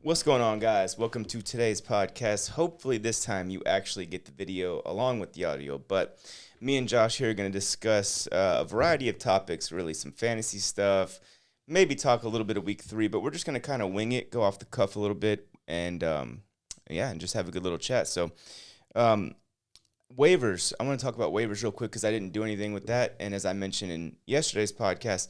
What's going on, guys? Welcome to today's podcast. Hopefully this time you actually get the video along with the audio, but me and Josh here are going to discuss a variety of topics, really some fantasy stuff, maybe talk a little bit of week 3, but we're just going to kind of wing it, go off the cuff a little bit, and and just have a good little chat. So waivers, I want to talk about waivers real quick because I didn't do anything with that, and as I mentioned in yesterday's podcast,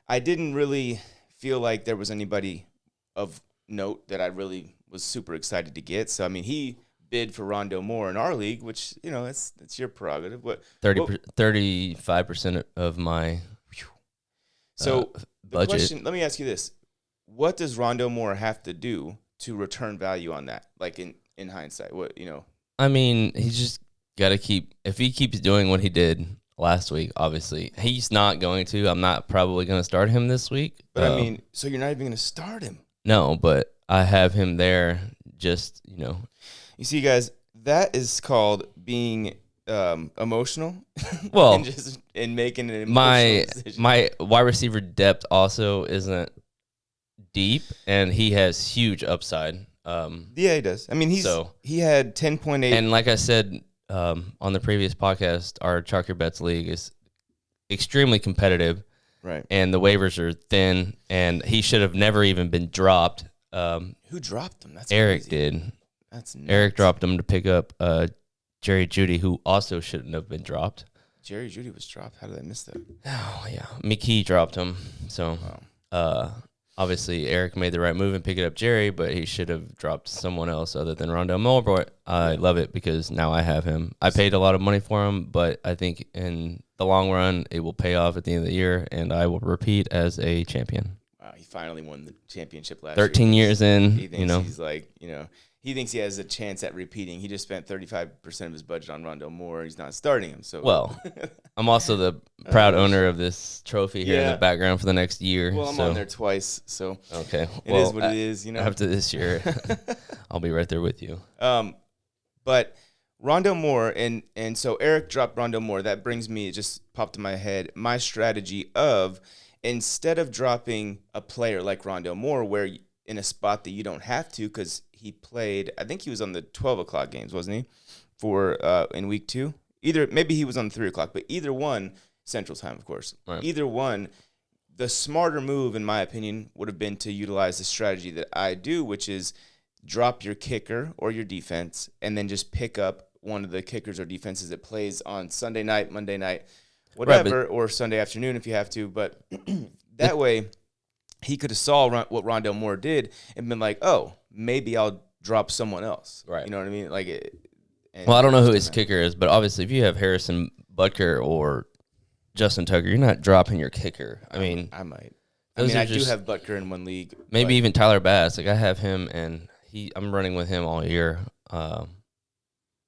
I didn't really feel like there was anybody of note that I really was super excited to get. So, I mean, he bid for Rondo Moore in our league, which, you know, it's your prerogative. 35% of my budget. Question, let me ask you this. What does Rondo Moore have to do to return value on that? Like in hindsight, I mean, he's just got to if he keeps doing what he did last week, obviously. He's not going to. I'm not probably going to start him this week. But, I mean, so you're not even going to start him? No, but I have him there just, You see, guys, that is called being emotional. Well, and making an emotional decision. My wide receiver depth also isn't deep, and he has huge upside. Yeah, he does. I mean, he had 10.8. And like I said on the previous podcast, our Chalk Your Bets League is extremely competitive. Right. And the waivers are thin, and he should have never even been dropped. Who dropped him? That's Eric crazy. did. That's nuts. Eric dropped him to pick up Jerry Jeudy, who also shouldn't have been dropped. Jerry Jeudy was dropped. How did I miss that? Oh, yeah. McKee dropped him. So, obviously, Eric made the right move and picked up Jerry, but he should have dropped someone else other than Rondo Moore. But I love it because now I have him. I paid a lot of money for him, but I think in the long run, it will pay off at the end of the year, and I will repeat as a champion. Wow, he finally won the championship last year. 13 years in, he thinks he's like, he thinks he has a chance at repeating. He just spent 35% of his budget on Rondo Moore. He's not starting him. So well, I'm also the proud owner of this trophy here in the background for the next year. Well, I'm on there twice, so okay. It is what it is, After this year, I'll be right there with you. But Rondo Moore, and so Eric dropped Rondo Moore. That brings me, it just popped in my head, my strategy of instead of dropping a player like Rondo Moore where in a spot that you don't have to because he played, I think he was on the 12 o'clock games, wasn't he, for in week 2? Maybe he was on 3 o'clock, but either one, Central Time, of course. Right. Either one, the smarter move, in my opinion, would have been to utilize the strategy that I do, which is drop your kicker or your defense and then just pick up one of the kickers or defenses that plays on Sunday night, Monday night, whatever, or Sunday afternoon if you have to. But that way, he could have saw what Rondo Moore did and been like, oh, maybe I'll drop someone else. Right. You know what I mean? Well, I don't know who his kicker is, but obviously if you have Harrison Butker or Justin Tucker, you're not dropping your kicker. I mean, I might. I do have Butker in one league. Maybe even Tyler Bass. Like I have him, and I'm running with him all year.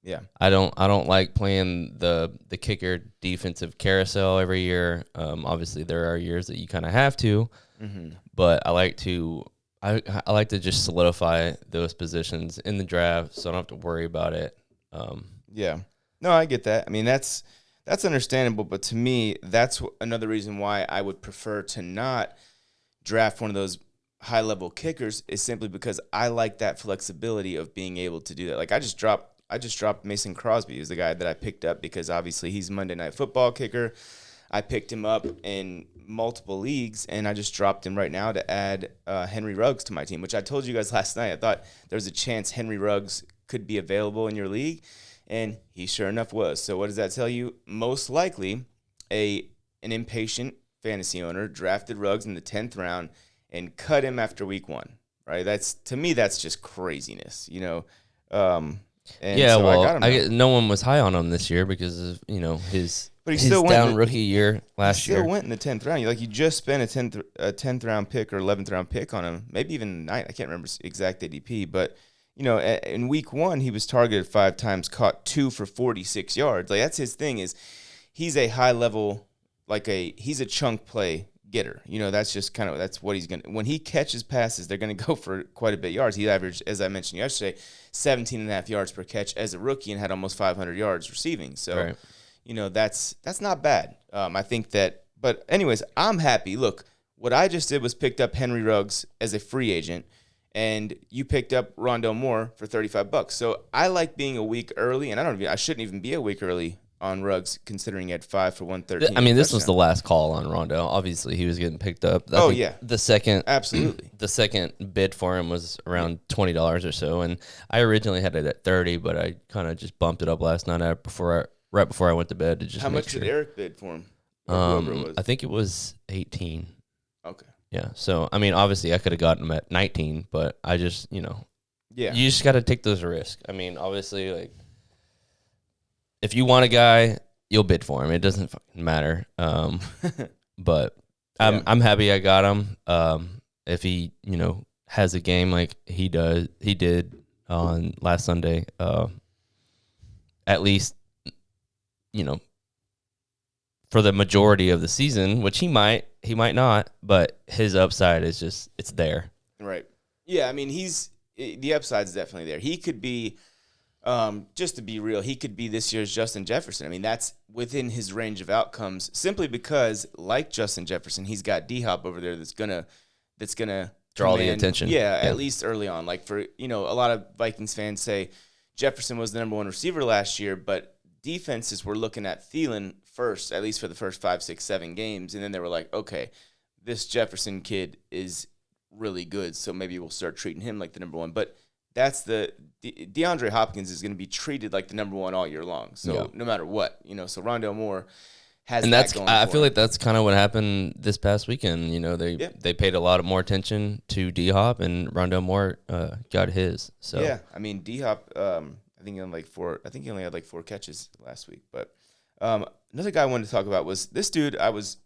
Yeah. I don't like playing the kicker defensive carousel every year. Obviously there are years that you kind of have to, but I like to just solidify those positions in the draft so I don't have to worry about it. Yeah. No, I get that. I mean, that's understandable, but to me, that's another reason why I would prefer to not draft one of those high-level kickers is simply because I like that flexibility of being able to do that. Like I just dropped Mason Crosby, who's the guy that I picked up because obviously he's Monday Night Football kicker. I picked him up in multiple leagues, and I just dropped him right now to add Henry Ruggs to my team, which I told you guys last night. I thought there was a chance Henry Ruggs could be available in your league, and he sure enough was. So what does that tell you? Most likely an impatient fantasy owner drafted Ruggs in the 10th round and cut him after week 1, right? To me, that's just craziness, And yeah, so well, I got him no one was high on him this year because of his but he still down rookie year last year. He still went in the 10th round. You just spent a 10th round pick or 11th round pick on him, maybe even 9th. I can't remember exact ADP, but in week 1 he was targeted 5 times, caught 2 for 46 yards. Like that's his thing is he's a high level, he's a chunk play getter. That's just that's what he's going to, when he catches passes, they're going to go for quite a bit of yards. He averaged, as I mentioned yesterday, 17.5 yards per catch as a rookie and had almost 500 yards receiving. So, right. That's not bad. I think that, but anyways, I'm happy. Look, what I just did was picked up Henry Ruggs as a free agent, and you picked up Rondale Moore for $35. So I like being a week early, and I shouldn't even be a week early on Ruggs, considering he had 5 for 113. I mean, this was the last call on Rondale. Obviously, he was getting picked up. I think the second bid for him was around $20 or so, and I originally had it at $30, but I kind of just bumped it up last night right before I went to bed to just. How much did Eric bid for him? I think it was 18. Okay. Yeah. So I mean, obviously, I could have gotten him at 19, but I just, you just got to take those risks. I mean, obviously, like, if you want a guy, you'll bid for him. It doesn't fucking matter. But I'm happy I got him. If he, has a game like he did on last Sunday, at least, for the majority of the season, which he might not, but his upside is just, it's there. Right. Yeah, I mean, the upside's definitely there. He could be, just to be real, he could be this year's Justin Jefferson. I mean, that's within his range of outcomes, simply because, like Justin Jefferson, he's got D-Hop over there that's gonna draw the attention. Yeah, at least early on. Like, for, a lot of Vikings fans say Jefferson was the number one receiver last year, but defenses were looking at Thielen first, at least for the first 5, 6, 7 games, and then they were like, okay, this Jefferson kid is really good, so maybe we'll start treating him like the number one. But that's DeAndre Hopkins is going to be treated like the number one all year long. So no matter what, so Rondale Moore has and that going I for feel him. like that's kind of what happened this past weekend. They paid a lot more attention to D-Hop, and Rondale Moore got his. So yeah, I mean, D-Hop, I think he only had like 4 catches last week. But another guy I wanted to talk about was this dude. I was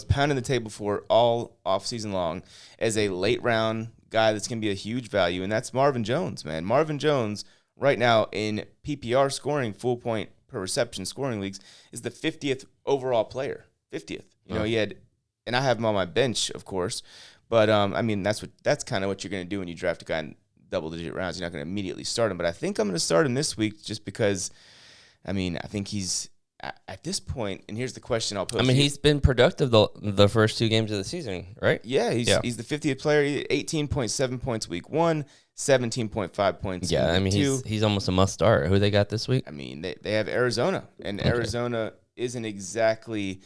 pounding the table for all offseason long as a late round guy that's going to be a huge value, and that's Marvin Jones, man. Marvin Jones right now in PPR scoring, full point per reception scoring leagues, is the 50th overall player. 50th. He had, and I have him on my bench, of course, but I mean, that's kind of what you're going to do when you draft a guy in double-digit rounds. You're not going to immediately start him, but I think I'm going to start him this week just because, I mean, I think he's at this point, and here's the question I'll pose. I mean, he's been productive the first 2 games of the season, right? Yeah, he's the 50th player. 18.7 points week 1, 17.5 points. Yeah, I mean, he's almost a must start. Who they got this week? I mean, they have Arizona, and Arizona isn't exactly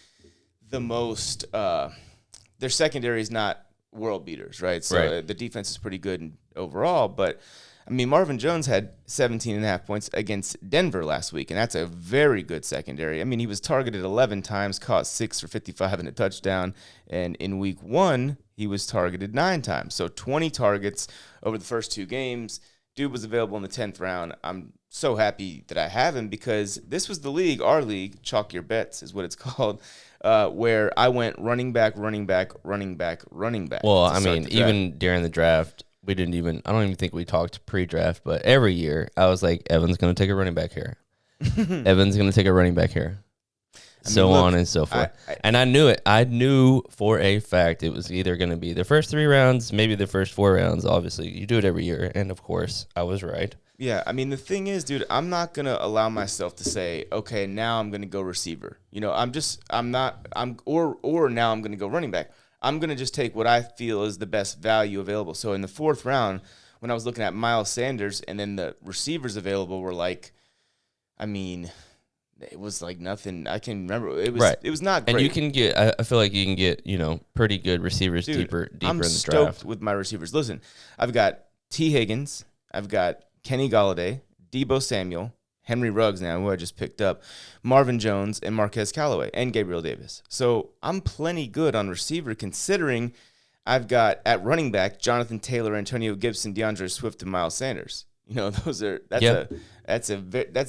the most. Their secondary is not world beaters, right? So the defense is pretty good overall, but. I mean, Marvin Jones had 17.5 points against Denver last week, and that's a very good secondary. I mean, he was targeted 11 times, caught 6 for 55 and a touchdown, and in week 1, he was targeted 9 times. So 20 targets over the first 2 games. Dude was available in the 10th round. I'm so happy that I have him because this was the league, our league, Chalk Your Bets is what it's called, where I went running back, running back, running back, running back. Well, I mean, even during the draft, I don't even think we talked pre-draft, but every year I was like, Evan's going to take a running back here. Evan's going to take a running back here. On and so forth. And I knew it. I knew for a fact it was either going to be the first 3 rounds, maybe the first 4 rounds. Obviously, you do it every year. And of course, I was right. Yeah, I mean, the thing is, dude, I'm not going to allow myself to say, okay, now I'm going to go receiver. Or now I'm going to go running back. I'm going to just take what I feel is the best value available. So in the 4th round, when I was looking at Miles Sanders and then the receivers available were like, I mean, it was like nothing. I can remember. It was not great. And you can get, I feel like you can get, pretty good receivers deeper in the draft. I'm stoked with my receivers. Listen, I've got T. Higgins. I've got Kenny Gallaudet, Deebo Samuel, Henry Ruggs now, who I just picked up, Marvin Jones, and Marquez Callaway, and Gabriel Davis. So I'm plenty good on receiver considering I've got at running back Jonathan Taylor, Antonio Gibson, DeAndre Swift, and Miles Sanders. That's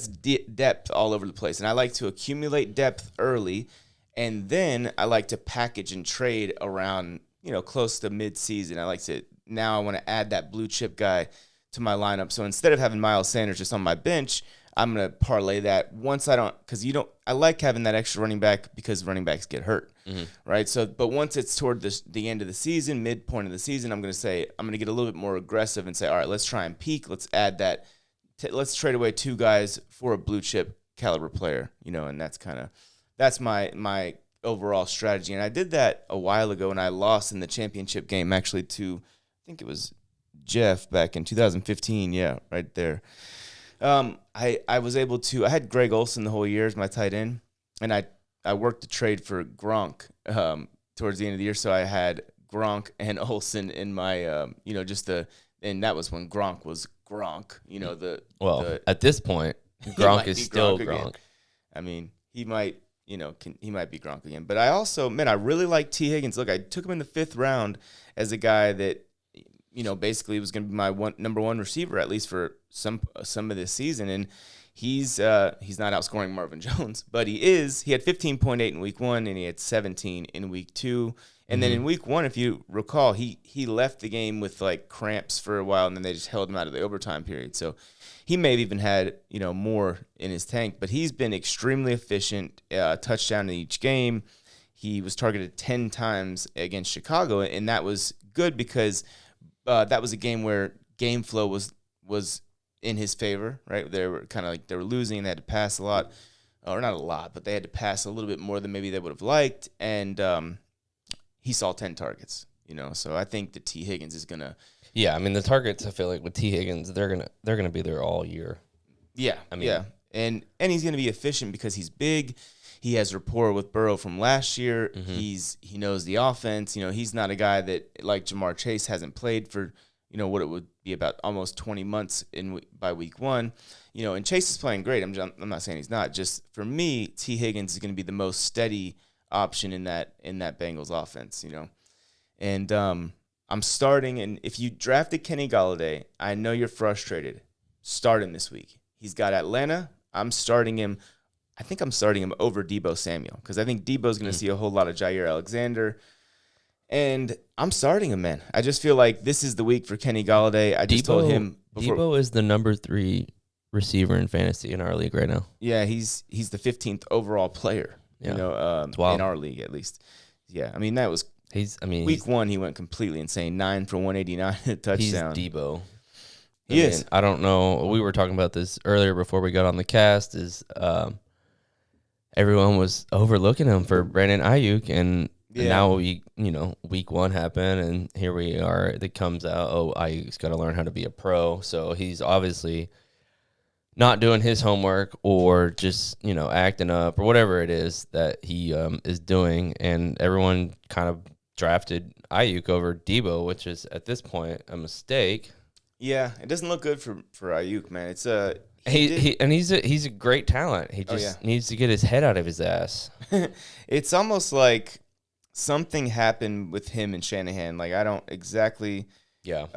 depth all over the place. And I like to accumulate depth early, and then I like to package and trade around, close to mid-season. I want to add that blue chip guy to my lineup. So instead of having Miles Sanders just on my bench, I'm going to parlay that I like having that extra running back because running backs get hurt, right? So, but once it's toward the end of the season, midpoint of the season, I'm going to get a little bit more aggressive and say, all right, let's try and peak. Let's add that. Let's trade away 2 guys for a blue chip caliber player, and that's my overall strategy. And I did that a while ago, and I lost in the championship game actually to, I think it was Jeff back in 2015. Yeah, right there. I was able to. I had Greg Olsen the whole year as my tight end, and I worked a trade for Gronk towards the end of the year, so I had Gronk and Olsen in my and that was when Gronk was Gronk. At this point, Gronk is still Gronk. Again. I mean, he might be Gronk again. But I also, man, I really like T. Higgins. Look, I took him in the 5th round as a guy that, basically was going to be my number one receiver, at least for some of this season. And he's not outscoring Marvin Jones, but he is. He had 15.8 in week 1, and he had 17 in week 2. And then in week 1, if you recall, he left the game with like cramps for a while, and then they just held him out of the overtime period. So he may have even had, more in his tank, but he's been extremely efficient, touchdown in each game. He was targeted 10 times against Chicago, and that was good because that was a game where game flow was in his favor, right? They were kind of like they were losing and they had to pass a lot, or not a lot, but they had to pass a little bit more than maybe they would have liked, and he saw 10 targets, So I think that T. Higgins is gonna. Yeah, I mean the targets. I feel like with T. Higgins, they're gonna be there all year. Yeah, and he's gonna be efficient because he's big. He has rapport with Burrow from last year. He knows the offense. He's not a guy that like Jamar Chase hasn't played for what it would be about almost 20 months by week 1. And Chase is playing great. I'm not saying he's not. Just for me, T. Higgins is going to be the most steady option in that Bengals offense. And I'm starting. And if you drafted Kenny Gallaudet, I know you're frustrated. Start him this week. He's got Atlanta. I'm starting him. I think I'm starting him over Deebo Samuel because I think Deebo's going to see a whole lot of Jair Alexander. And I'm starting him, man. I just feel like this is the week for Kenny Galladay. I just told him before. Deebo is the number 3 receiver in fantasy in our league right now. Yeah, he's the 15th overall player. Yeah. In our league at least. Yeah, I mean that was. Week 1 he went completely insane. 9 for 189 touchdown. He's Deebo. He is. I don't know. We were talking about this earlier before we got on the cast. Everyone was overlooking him for Brandon Ayuk, and now week 1 happened, and here we are. It comes out, Ayuk's got to learn how to be a pro. So he's obviously not doing his homework or just acting up or whatever it is that he is doing, and everyone kind of drafted Ayuk over Deebo, which is at this point a mistake. Yeah, it doesn't look good for Ayuk, man. It's he's a great talent. He just needs to get his head out of his ass. It's almost like something happened with him and Shanahan. Like I don't exactly. Yeah.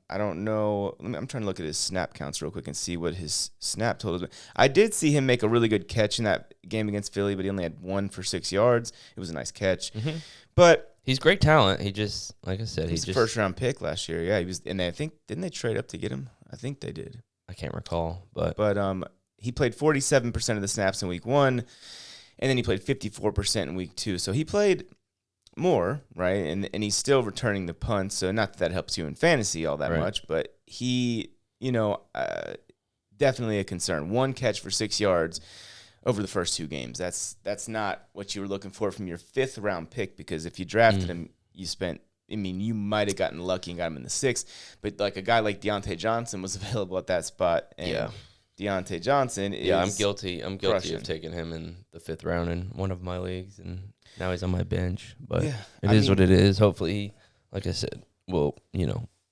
I don't know. I'm trying to look at his snap counts real quick and see what his snap totals were. I did see him make a really good catch in that game against Philly, but he only had 1 for 6 yards. It was a nice catch. But he's great talent. He just, like I said, he's a first-round pick last year. Yeah, he was, and I think didn't they trade up to get him? I think they did. I can't recall, but he played 47% of the snaps in week 1, and then he played 54% in week 2. So he played more, right? And he's still returning the punts, so not that helps you in fantasy all that much, but he, definitely a concern. 1 catch for 6 yards over the first 2 games. That's not what you were looking for from your 5th round pick, because if you drafted him, you might have gotten lucky and got him in the 6th, but like a guy like Deontay Johnson was available at that spot, and Deontay Johnson is I'm guilty of taking him in the 5th round in one of my leagues, and now he's on my bench, but it is what it is. Hopefully, he, like I said, will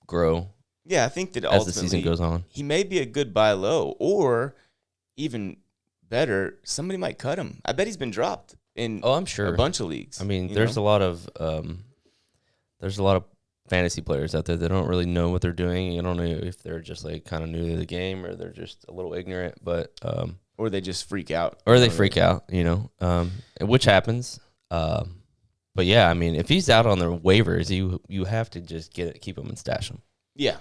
grow. Yeah, I think that as the season goes on, he may be a good buy low, or even better, somebody might cut him. I bet he's been dropped in. I'm sure a bunch of leagues. I mean, there's a lot of fantasy players out there that don't really know what they're doing. You don't know if they're just like kind of new to the game or they're just a little ignorant, but or they just freak out, which happens. But yeah, I mean, if he's out on the waivers, you have to just keep him and stash him. Yeah.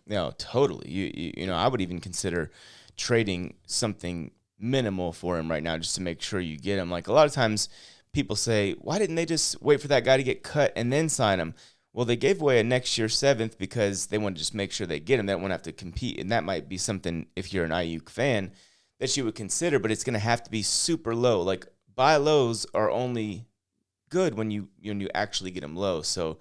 No, totally. You I would even consider trading something minimal for him right now just to make sure you get him. Like a lot of times people say, why didn't they just wait for that guy to get cut and then sign him? Well, they gave away a next year 7th because they want to just make sure they get him. They won't have to compete, and that might be something, if you're an Ayuk fan, that you would consider, but it's going to have to be super low. Like buy lows are only good when you actually get them low. So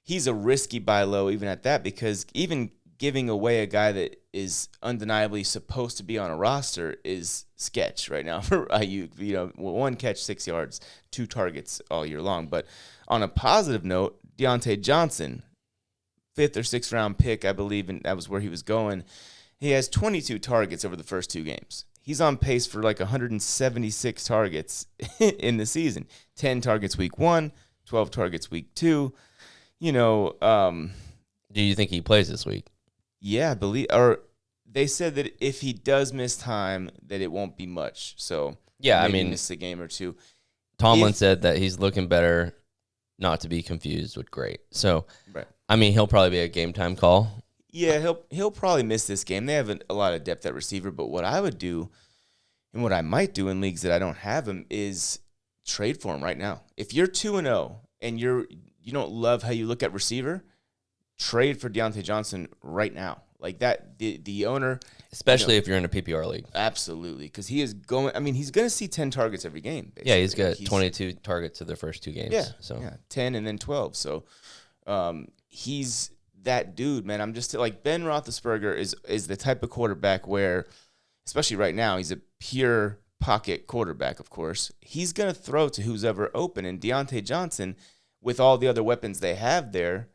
he's a risky buy low even at that, because even giving away a guy that is undeniably supposed to be on a roster is sketch right now for Ayuk. You know, 1 catch, 6 yards, 2 targets all year long. But on a positive note, Deontay Johnson, 5th or 6th round pick, I believe, and that was where he was going. He has 22 targets over the first 2 games. He's on pace for like 176 targets in the season. 10 targets week 1, 12 targets week 2. You know, do you think he plays this week? Yeah, I believe, or they said that if he does miss time, that it won't be much. So yeah, maybe I mean, miss a game or 2. Tomlin said that he's looking better, not to be confused with great. So, right. I mean, he'll probably be a game time call. Yeah, he'll probably miss this game. They have a lot of depth at receiver, but what I would do, and what I might do in leagues that I don't have him, is trade for him right now. If you're 2-0 and you don't love how you look at receiver, trade for Deontay Johnson right now. Like that, the owner, especially if you're in a PPR league. Absolutely, because he is going. I mean, he's going to see 10 targets every game. Basically. Yeah, he's got 22 targets to their first 2 games. Yeah, 10 and then 12. So, he's that dude, man. I'm just like, Ben Roethlisberger is the type of quarterback where, especially right now, he's a pure pocket quarterback. Of course, he's going to throw to who's ever open, and Deontay Johnson, with all the other weapons they have there,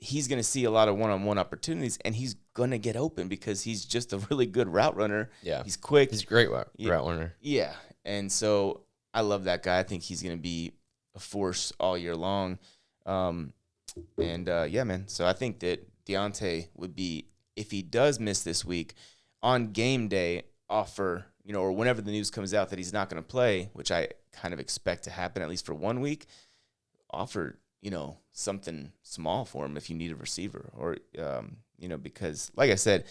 he's going to see a lot of one-on-one opportunities, and he's going to get open because he's just a really good route runner. Yeah. He's quick. He's a great route runner. Yeah. And so I love that guy. I think he's going to be a force all year long. Yeah, man. So I think that Deontay would be, if he does miss this week, on game day offer, or whenever the news comes out that he's not going to play, which I kind of expect to happen at least for 1 week, offer something small for him if you need a receiver, or, because like I said,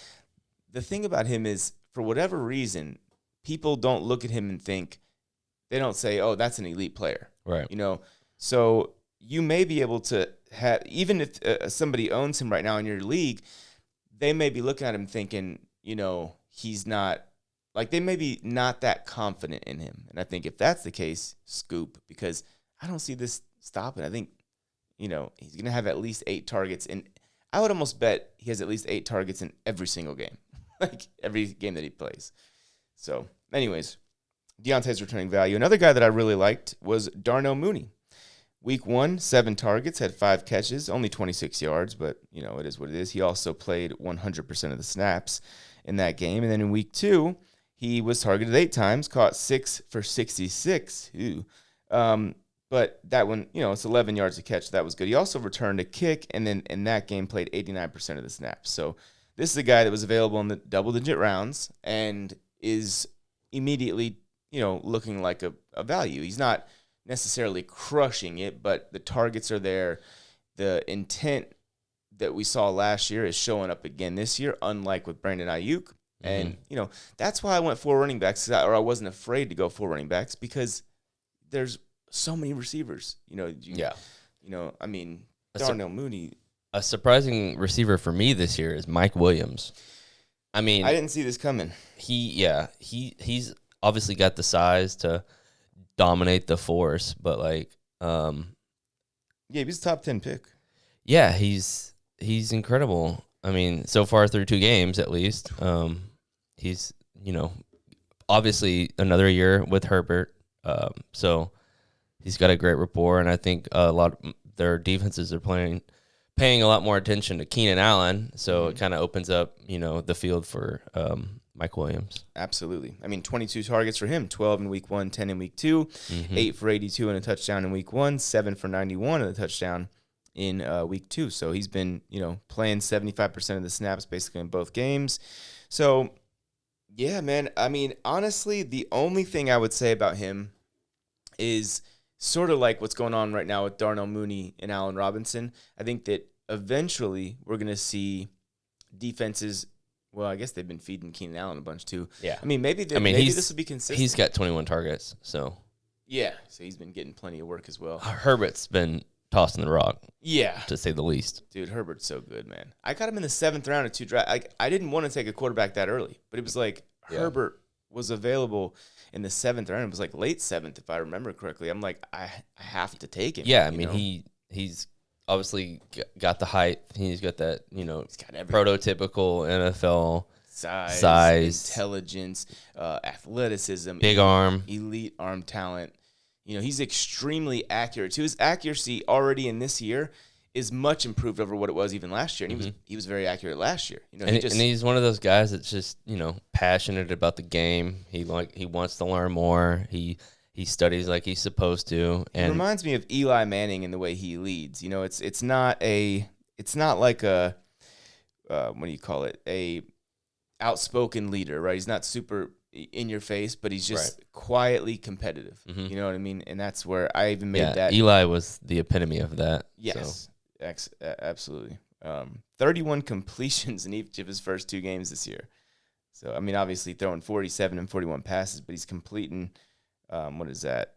the thing about him is, for whatever reason, people don't look at him and think, they don't say, oh, that's an elite player. Right. So you may be able to have, even if somebody owns him right now in your league, they may be looking at him thinking, he's not, like, they may be not that confident in him. And I think if that's the case, scoop, because I don't see this stopping. I think, he's going to have at least 8 targets. And I would almost bet he has at least 8 targets in every single game, like every game that he plays. So anyways, Deontay's returning value. Another guy that I really liked was Darno Mooney. Week 1, 7 targets, had 5 catches, only 26 yards, but, it is what it is. He also played 100% of the snaps in that game. And then in week 2, he was targeted 8 times, caught 6 for 66. But that one, it's 11 yards to catch. So that was good. He also returned a kick, and then in that game played 89% of the snaps. So this is a guy that was available in the double-digit rounds and is immediately, looking like a value. He's not necessarily crushing it, but the targets are there. The intent that we saw last year is showing up again this year, unlike with Brandon Ayuk. And, that's why I went 4 running backs, or I wasn't afraid to go 4 running backs, because there's so many receivers. I mean, Darno Mooney. A surprising receiver for me this year is Mike Williams. I mean, I didn't see this coming. He's obviously got the size to dominate the force, but he was a top 10 pick. Yeah, he's incredible. I mean, so far through 2 games at least, he's obviously another year with Herbert, so he's got a great rapport, and I think a lot of their defenses are paying a lot more attention to Keenan Allen, so it kind of opens up the field for Mike Williams. Absolutely. I mean, 22 targets for him, 12 in week 1, 10 in week 2, 8 for 82 and a touchdown in week 1, 7 for 91 and a touchdown in week 2. So he's been, playing 75% of the snaps basically in both games. So, yeah, man, I mean, honestly, the only thing I would say about him is sort of like what's going on right now with Darno Mooney and Allen Robinson. I think that eventually we're going to see defenses. Well, I guess they've been feeding Keenan Allen a bunch too. Yeah. I mean, maybe this will be consistent. He's got 21 targets, so. Yeah, so he's been getting plenty of work as well. Herbert's been tossing the rock. Yeah. To say the least. Dude, Herbert's so good, man. I got him in the 7th round of 2 drafts. I didn't want to take a quarterback that early, but it was like Herbert was available in the 7th round. It was like late 7th, if I remember correctly. I'm like, I have to take him. Yeah, I mean, he's obviously got the height. He's got that, He's got everything. prototypical NFL size, intelligence, athleticism, big arm, elite arm talent. He's extremely accurate. So his accuracy already in this year is much improved over what it was even last year. And he was very accurate last year. And he's one of those guys that's just, passionate about the game. He wants to learn more. He studies like he's supposed to. And it reminds me of Eli Manning in the way he leads. It's not like a what do you call it? A outspoken leader, right? He's not super in your face, but he's just quietly competitive. You know what I mean? And that's where I even made that. Eli was the epitome of that. Yes, absolutely. 31 completions in each of his first 2 games this year. So, I mean, obviously throwing 47 and 41 passes, but he's completing, what is that?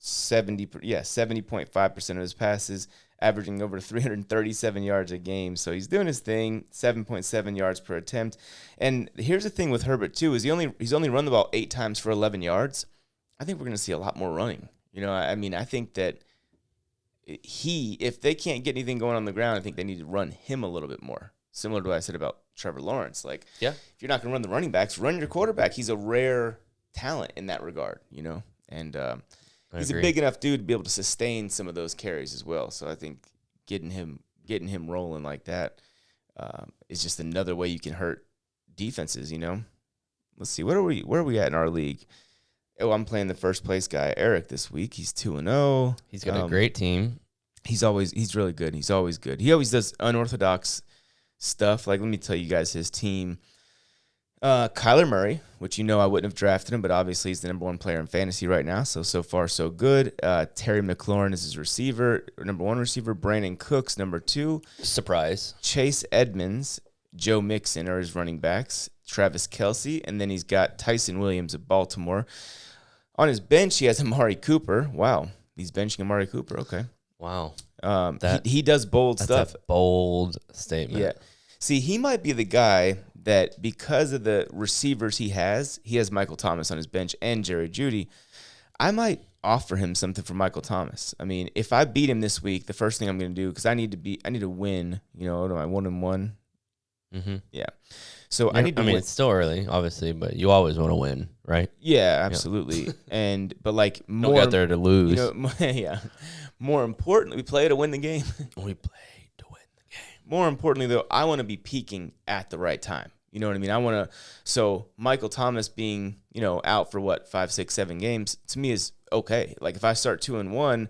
70.5% of his passes, averaging over 337 yards a game. So he's doing his thing, 7.7 yards per attempt. And here's the thing with Herbert too, is he's only run the ball 8 times for 11 yards. I think we're going to see a lot more running. I mean, I think that if they can't get anything going on the ground, I think they need to run him a little bit more. Similar to what I said about Trevor Lawrence. If you're not going to run the running backs, run your quarterback. He's a rare talent in that regard, and he's a big enough dude to be able to sustain some of those carries as well. So I think getting him rolling like that is just another way you can hurt defenses. Let's see, where are we at in our league? Oh, I'm playing the first place guy, Eric, this week. He's 2-0. He's got a great team. He's really good. He's always good. He always does unorthodox stuff. Like, let me tell you guys his team. Kyler Murray, which I wouldn't have drafted him, but obviously he's the number 1 player in fantasy right now. So far, so good. Terry McLaurin is his receiver, number 1 receiver. Brandon Cooks, number 2. Surprise. Chase Edmonds, Joe Mixon are his running backs. Travis Kelce, and then he's got Tyson Williams of Baltimore. On his bench, he has Amari Cooper. Wow, he's benching Amari Cooper. Okay. Wow. He does bold stuff. That's a bold statement. Yeah. See, he might be the guy that because of the receivers he has Michael Thomas on his bench and Jerry Jeudy. I might offer him something for Michael Thomas. I mean, if I beat him this week, the first thing I'm going to do, because I need to win. What am I, 1-1? Mm-hmm. Yeah. So I need to win. It's still early, obviously, but you always want to win, right? Yeah, absolutely. But more, don't get there to lose. Yeah. More importantly, we play to win the game. We play to win the game. More importantly, though, I want to be peaking at the right time. You know what I mean? I want to. So Michael Thomas being, out for 5, 6, 7 games to me is okay. Like if I start 2-1,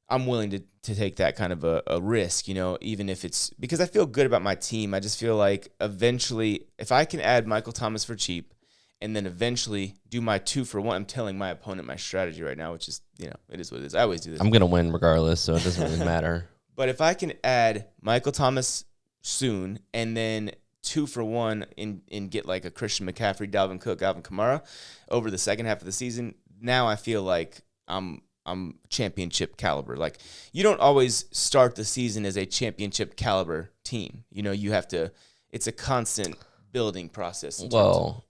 I'm willing to take that kind of a risk, even if it's because I feel good about my team. I just feel like eventually, if I can add Michael Thomas for cheap and then eventually do my 2-for-1, I'm telling my opponent my strategy right now, which is, it is what it is. I always do this. I'm going to win regardless, so it doesn't really matter. But if I can add Michael Thomas soon and then 2-for-1 and get like a Christian McCaffrey, Dalvin Cook, Alvin Kamara over the second half of the season, now I feel like I'm championship caliber. Like you don't always start the season as a championship caliber team. You have to. It's a constant building process. Well,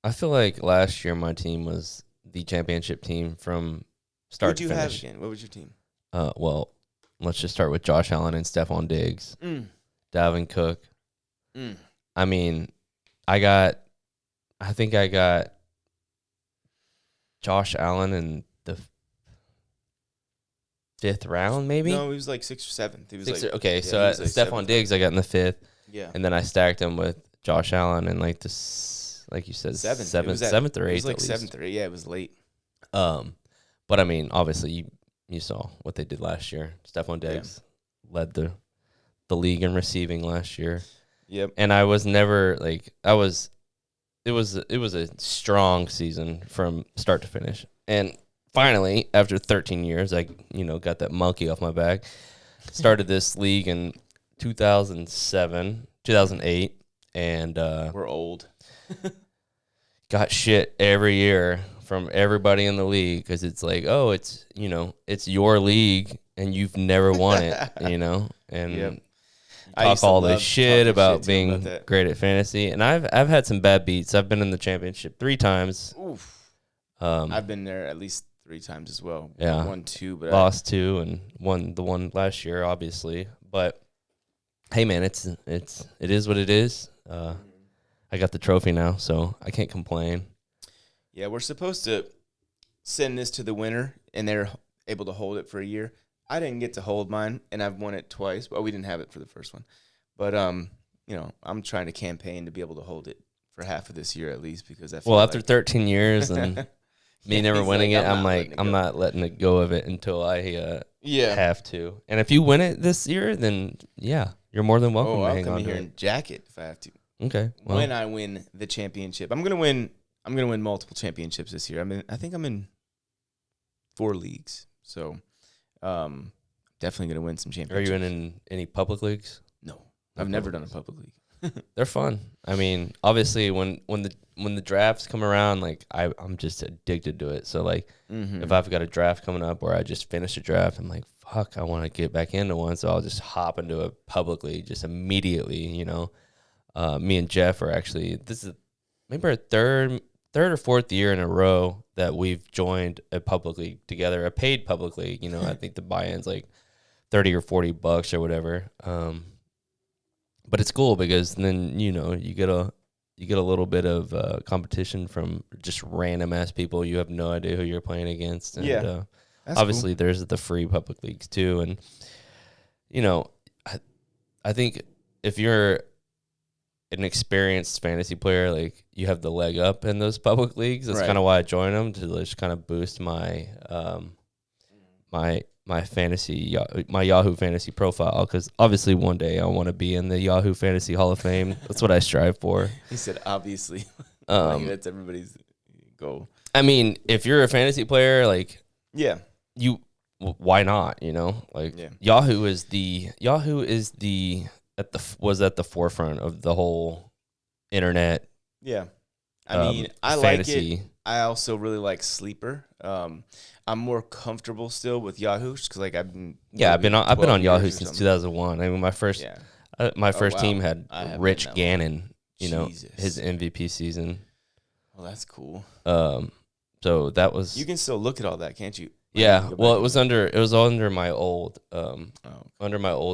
I feel like last year my team was the championship team from start to finish. What did you have again? What was your team? Well, let's just start with Josh Allen and Stephon Diggs, Dalvin Cook. I mean, I think I got Josh Allen in the 5th round, maybe? No, he was like 6th or 7th. He was Stephon Diggs I got in the 5th. Yeah. And then I stacked him with Josh Allen in like like you said, 7th or 8th. It was like 7th or 8th. Yeah, it was late. But I mean, obviously you saw what they did last year. Stephon Diggs led the league in receiving last year. Yep. And I was never it was a strong season from start to finish. And finally, after 13 years, I got that monkey off my back. Started this league in 2008, and we're old. Got shit every year from everybody in the league because it's like, oh, it's your league and you've never won it, and talk all this shit about being great at fantasy. And I've had some bad beats. I've been in the championship 3 times. Oof. I've been there at least 3 times as well. Yeah. Won 2, but lost 2 and won the one last year, obviously. But hey, man, it is what it is. I got the trophy now, so I can't complain. Yeah, we're supposed to send this to the winner, and they're able to hold it for a year. I didn't get to hold mine, and I've won it twice. Well, we didn't have it for the first one. But, I'm trying to campaign to be able to hold it for half of this year at least because I feel Well, after 13 years and me never winning it, I'm not letting it go of it until I have to. And if you win it this year, then, yeah, you're more than welcome to I'll hang come on in to here it. and jack it if I have to. Okay. Well, When I win the championship. I'm gonna win multiple championships this year. I think I'm in 4 leagues. So definitely gonna win some championships. are you in any public leagues? No. I've never done a public league. They're fun. I mean, obviously when the drafts come around, like I'm just addicted to it. So like if I've got a draft coming up where I just finished a draft, I'm like, fuck, I want to get back into one. So I'll just hop into a public league just immediately, Me and Jeff are actually, this is maybe our third or fourth year in a row that we've joined a public league together, a paid public league. I think the buy-in's like $30 or $40 or whatever. But it's cool because then you get a little bit of competition from just random ass people. You have no idea who you're playing against. And, obviously cool. There's the free public leagues too, and I think if you're an experienced fantasy player, like you have the leg up in those public leagues. That's kind of why I joined them, to just kind of boost my my fantasy, my Yahoo fantasy profile, because obviously one day I want to be in the Yahoo Fantasy Hall of Fame. That's what I strive for. He said, obviously. That's everybody's goal. I mean, if you're a fantasy player, like, yeah, why not? Yahoo was at the forefront of the whole internet. Yeah, I mean, I fantasy. Like it. I also really like Sleeper. I'm more comfortable still with Yahoo because I've been on Yahoo since 2001. I mean, my first team had Rich Gannon. His MVP season. Well, that's cool. So that was. You can still look at all that, can't you? Yeah. Well, it was under my old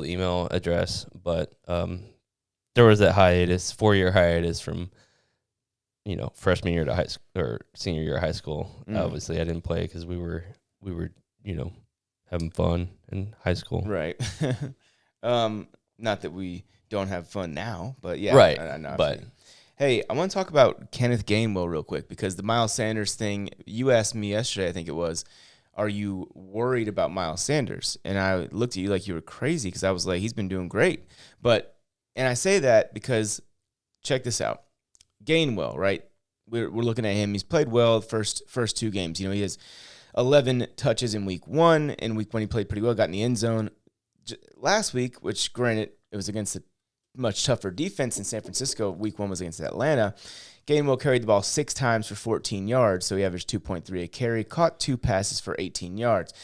email address, but there was that hiatus, 4-year hiatus from freshman year to high school or senior year of high school. Obviously, I didn't play because we were having fun in high school. Right. Not that we don't have fun now, but yeah. Right. I know. But hey, I want to talk about Kenneth Gainwell real quick because the Miles Sanders thing. You asked me yesterday, I think it was, are you worried about Miles Sanders? And I looked at you like you were crazy because I was like, he's been doing great. And I say that because check this out. Gainwell, right? We're looking at him. He's played well the first 2 games. He has 11 touches in week 1. In week 1, he played pretty well, got in the end zone. Last week, which granted, it was against a much tougher defense in San Francisco. Week 1 was against Atlanta. Gainwell carried the ball 6 times for 14 yards, so he averaged 2.3 a carry, caught 2 passes for 18 yards.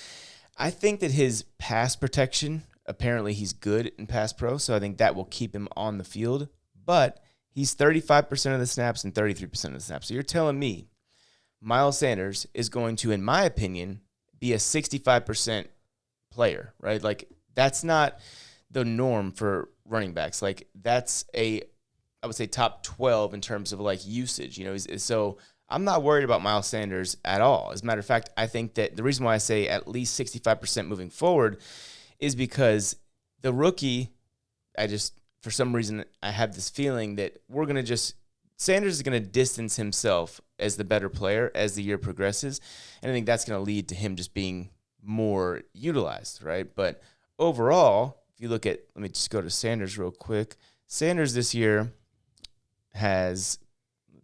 I think that his pass protection, apparently he's good in pass pro, so I think that will keep him on the field. But he's 35% of the snaps and 33% of the snaps. So you're telling me Miles Sanders is going to, in my opinion, be a 65% player, right? Like, that's not the norm for running backs. Like, that's I would say top 12 in terms of usage, so I'm not worried about Miles Sanders at all. As a matter of fact, I think that the reason why I say at least 65% moving forward is because the rookie, for some reason, I have this feeling that Sanders is going to distance himself as the better player as the year progresses. And I think that's going to lead to him just being more utilized, right? But overall, if you look at, let me just go to Sanders real quick. Sanders this year has,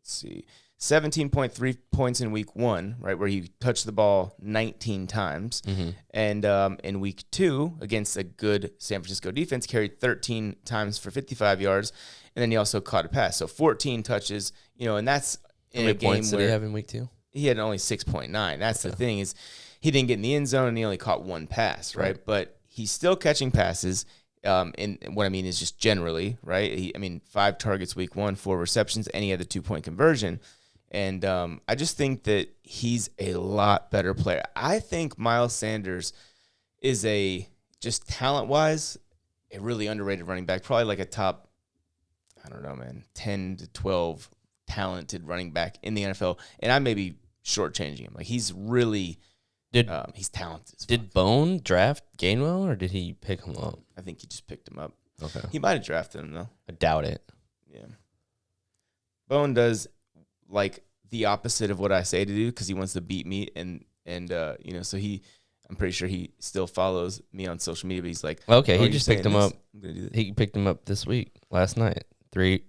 17.3 points in week 1, right, where he touched the ball 19 times. Mm-hmm. And in week 2, against a good San Francisco defense, carried 13 times for 55 yards, and then he also caught a pass. So 14 touches, and that's in a game where... How many points did he have in week 2? He had only 6.9. That's the thing, is he didn't get in the end zone, and he only caught 1 pass, right? But he's still catching passes. And what I mean is just generally, right? 5 targets week 1, 4 receptions, and he had the 2-point conversion. And I just think that he's a lot better player. I think Miles Sanders is just talent-wise, a really underrated running back. Probably like a top, I don't know, man, 10 to 12 talented running back in the NFL. And I may be shortchanging him. Like, he's really he's talented. Did Bone draft Gainwell, or did he pick him up? I think he just picked him up. Okay. He might have drafted him, though. I doubt it. Yeah. Bone does like the opposite of what I say to do because he wants to beat me, and so I'm pretty sure he still follows me on social media, but he's like, okay, he just picked him up. I'm gonna do this. He picked him up this week, last night, $3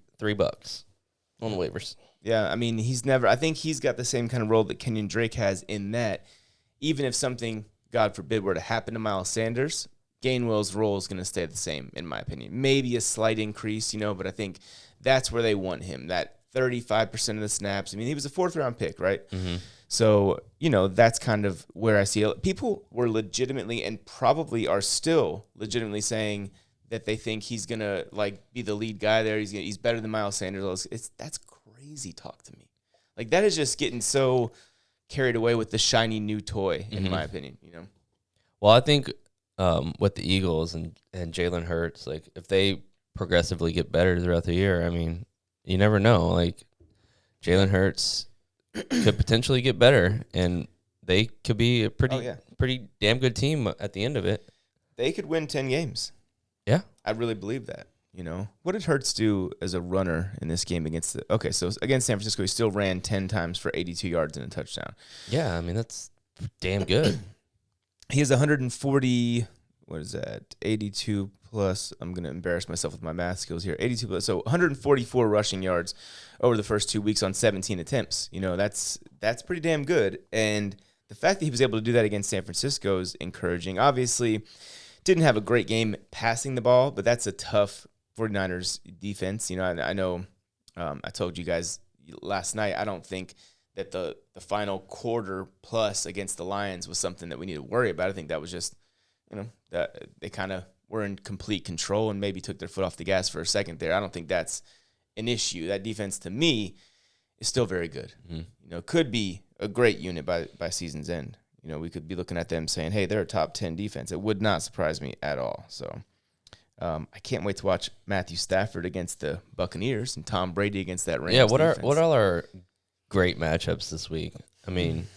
on the waivers. Yeah, I mean, I think he's got the same kind of role that Kenyon Drake has in that even if something, God forbid, were to happen to Miles Sanders, Gainwell's role is going to stay the same, in my opinion. Maybe a slight increase, but I think that's where they want him, that 35% of the snaps. I mean, he was a fourth-round pick, right? Mm-hmm. So, that's kind of where I see it. People were legitimately and probably are still legitimately saying that they think he's going to, be the lead guy there. He's better than Miles Sanders. That's crazy talk to me. Like, that is just getting so carried away with the shiny new toy, in my opinion, Well, I think with the Eagles and Jalen Hurts, if they progressively get better throughout the year, I mean, you never know. Jalen Hurts could potentially get better, and they could be a pretty damn good team at the end of it. They could win 10 games. Yeah. I really believe that. What did Hurts do as a runner in this game against so against San Francisco, he still ran 10 times for 82 yards and a touchdown. Yeah, I mean, that's damn good. He has 140, 82 plus. I'm going to embarrass myself with my math skills here. 82 plus, so 144 rushing yards over the first 2 weeks on 17 attempts. That's pretty damn good. And the fact that he was able to do that against San Francisco is encouraging. Obviously, didn't have a great game passing the ball, but that's a tough 49ers defense. I know I told you guys last night, I don't think that the final quarter plus against the Lions was something that we need to worry about. I think that was just, that they kind of were in complete control and maybe took their foot off the gas for a second there. I don't think that's an issue. That defense, to me, is still very good. Mm-hmm. Could be a great unit by season's end. We could be looking at them saying, hey, they're a top 10 defense. It would not surprise me at all. So I can't wait to watch Matthew Stafford against the Buccaneers and Tom Brady against that Rams defense. What are our great matchups this week? I mean,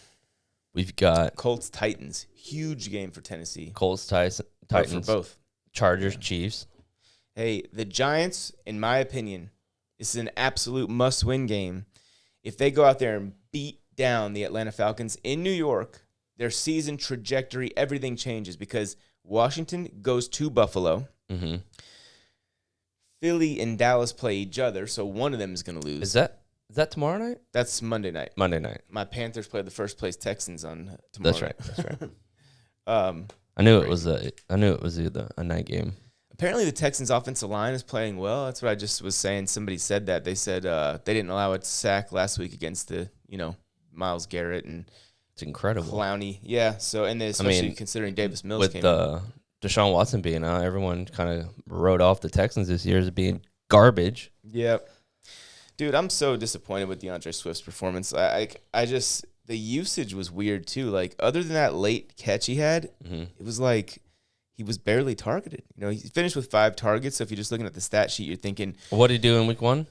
we've got Colts-Titans. Huge game for Tennessee. Colts-Titans. For both. Chargers-Chiefs. Hey, the Giants, in my opinion, this is an absolute must-win game. If they go out there and beat down the Atlanta Falcons in New York, their season trajectory, everything changes because Washington goes to Buffalo. Mm-hmm. Philly and Dallas play each other, so one of them is going to lose. Is that tomorrow night? That's Monday night. Monday night. My Panthers play the first place Texans on tomorrow. That's right. I knew it was a night game. Apparently, the Texans' offensive line is playing well. That's what I just was saying. Somebody said that. They said they didn't allow a sack last week against the Myles Garrett and it's incredible. Clowney. Yeah. So especially considering Davis Mills with came in. Deshaun Watson being out, everyone kind of wrote off the Texans this year as being garbage. Yep. Dude, I'm so disappointed with DeAndre Swift's performance. I just the usage was weird too. Other than that late catch he had, It was like he was barely targeted. He finished with 5 targets. So if you're just looking at the stat sheet, you're thinking, what did he do in week 1?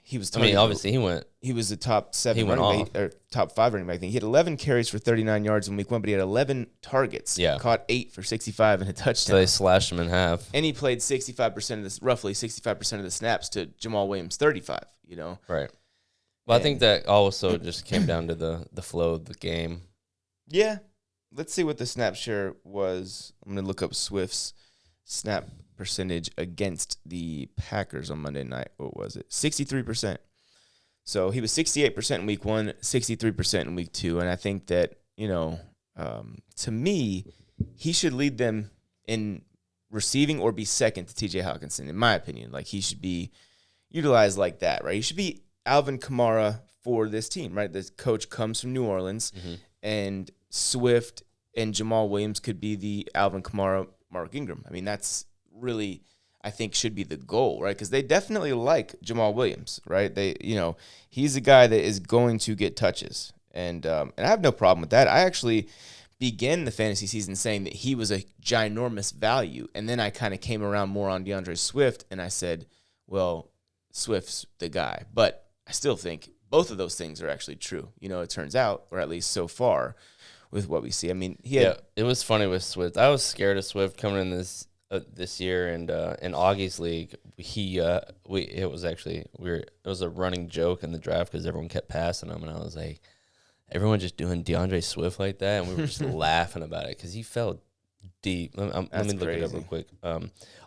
He was. Obviously He was a top 7 he went running off. back, or top 5 running back. He had 11 carries for 39 yards in week 1, but he had 11 targets. Yeah, caught 8 for 65 and a touchdown. So they slashed him in half. And he played roughly 65% of the snaps to Jamal Williams 35. Right. Well, I think that also just came down to the flow of the game. Yeah. Let's see what the snap share was. I'm going to look up Swift's snap percentage against the Packers on Monday night. What was it? 63%. So he was 68% in week 1, 63% in week 2. And I think that, to me, he should lead them in receiving or be second to TJ Hawkinson, in my opinion. He should be utilized like that, right? He should be Alvin Kamara for this team, right? The coach comes from New Orleans, and Swift and Jamal Williams could be the Alvin Kamara, Mark Ingram. I mean, that's really, I think should be the goal, right? Because they definitely like Jamal Williams, right? He's a guy that is going to get touches, and I have no problem with that. I actually began the fantasy season saying that he was a ginormous value, and then I kind of came around more on DeAndre Swift, and I said, well, Swift's the guy. But I still think both of those things are actually true. It turns out, or at least so far, with what we see. I mean, it was funny with Swift. I was scared of Swift coming in this year, and in Augie's league, it was a running joke in the draft because everyone kept passing him, and I was like, everyone just doing DeAndre Swift like that, and we were just laughing about it because he fell deep. Let me look it up real quick.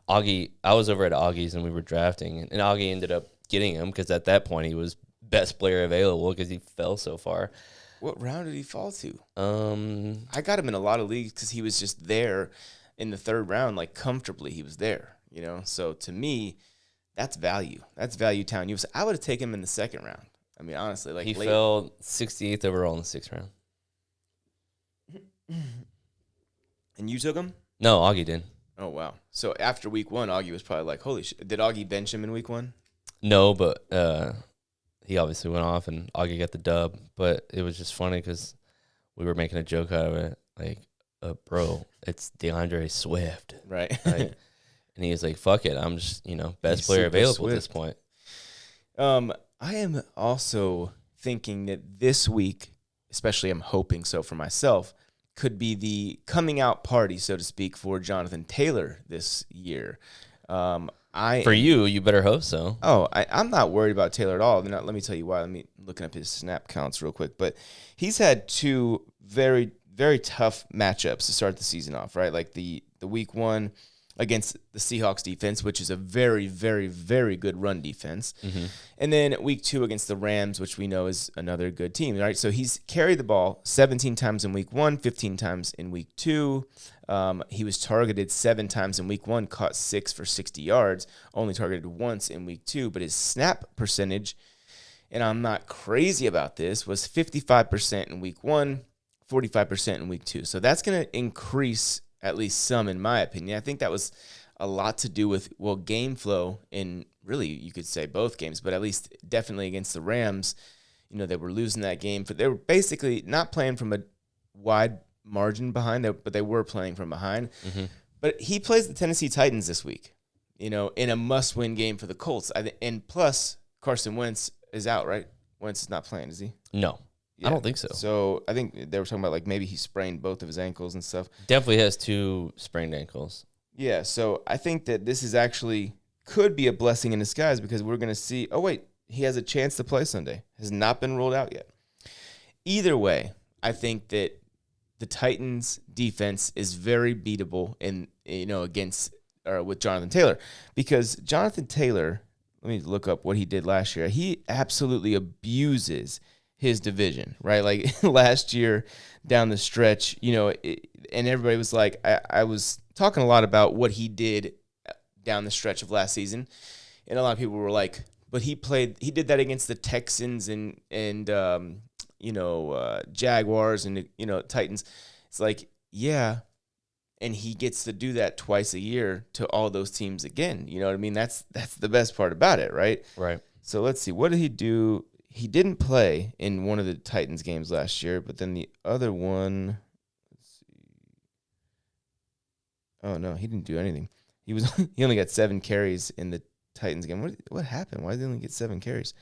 Augie, I was over at Augie's and we were drafting, and Augie ended up getting him because at that point he was best player available because he fell so far. What round did he fall to? I got him in a lot of leagues because he was just there in the third round, like comfortably. He was there, So to me, that's value. That's value town. I would have taken him in the second round. I mean, honestly, like he fell 68th overall in the 6th round. And you took him? No, Augie did. Oh wow! So after week 1, Augie was probably like, "Holy shit!" Did Augie bench him in week 1? No, but he obviously went off, and Augie got the dub. But it was just funny because we were making a joke out of it, like, "Bro, it's DeAndre Swift, right?" And he was like, "Fuck it, I'm just best player available Swift. At this point." I am also thinking that this week, especially, I'm hoping so for myself, could be the coming out party, so to speak, for Jonathan Taylor this year. You better hope so. Oh, I'm not worried about Taylor at all. Let me tell you why. Let me looking up his snap counts real quick. But he's had 2 very, very tough matchups to start the season off, right? Like the week 1 against the Seahawks defense, which is a very, very, very good run defense. Mm-hmm. And then week 2 against the Rams, which we know is another good team, right? So he's carried the ball 17 times in week 1, 15 times in week 2. He was targeted 7 times in week 1, caught 6 for 60 yards, only targeted once in week 2. But his snap percentage, and I'm not crazy about this, was 55% in week 1, 45% in week 2. So that's going to increase at least some, in my opinion. I think that was a lot to do with, game flow in really, you could say both games, but at least definitely against the Rams. They were losing that game. But they were basically not playing from a wide margin behind, but they were playing from behind. Mm-hmm. But he plays the Tennessee Titans this week, in a must-win game for the Colts. And plus, Carson Wentz is out, right? Wentz is not playing, is he? No. Yeah. I don't think so. So I think they were talking about like maybe he sprained both of his ankles and stuff. Definitely has 2 sprained ankles. Yeah, so I think that this is actually could be a blessing in disguise because we're going to see, oh wait, he has a chance to play Sunday. Has not been ruled out yet. Either way, I think that the Titans defense is very beatable against with Jonathan Taylor, because Jonathan Taylor, let me look up what he did last year. He absolutely abuses his division, right? Like last year down the stretch, and everybody was like, I was talking a lot about what he did down the stretch of last season, and a lot of people were like, but he did that against the Texans and Jaguars and Titans. It's like, yeah, and he gets to do that twice a year to all those teams again. You know what I mean? That's the best part about it, right? Right. So let's see, what did he do? He didn't play in one of the Titans games last year, but then the other one, let's see. Oh no, he didn't do anything. He only got 7 carries in the Titans game. What happened? Why did he only get 7 carries?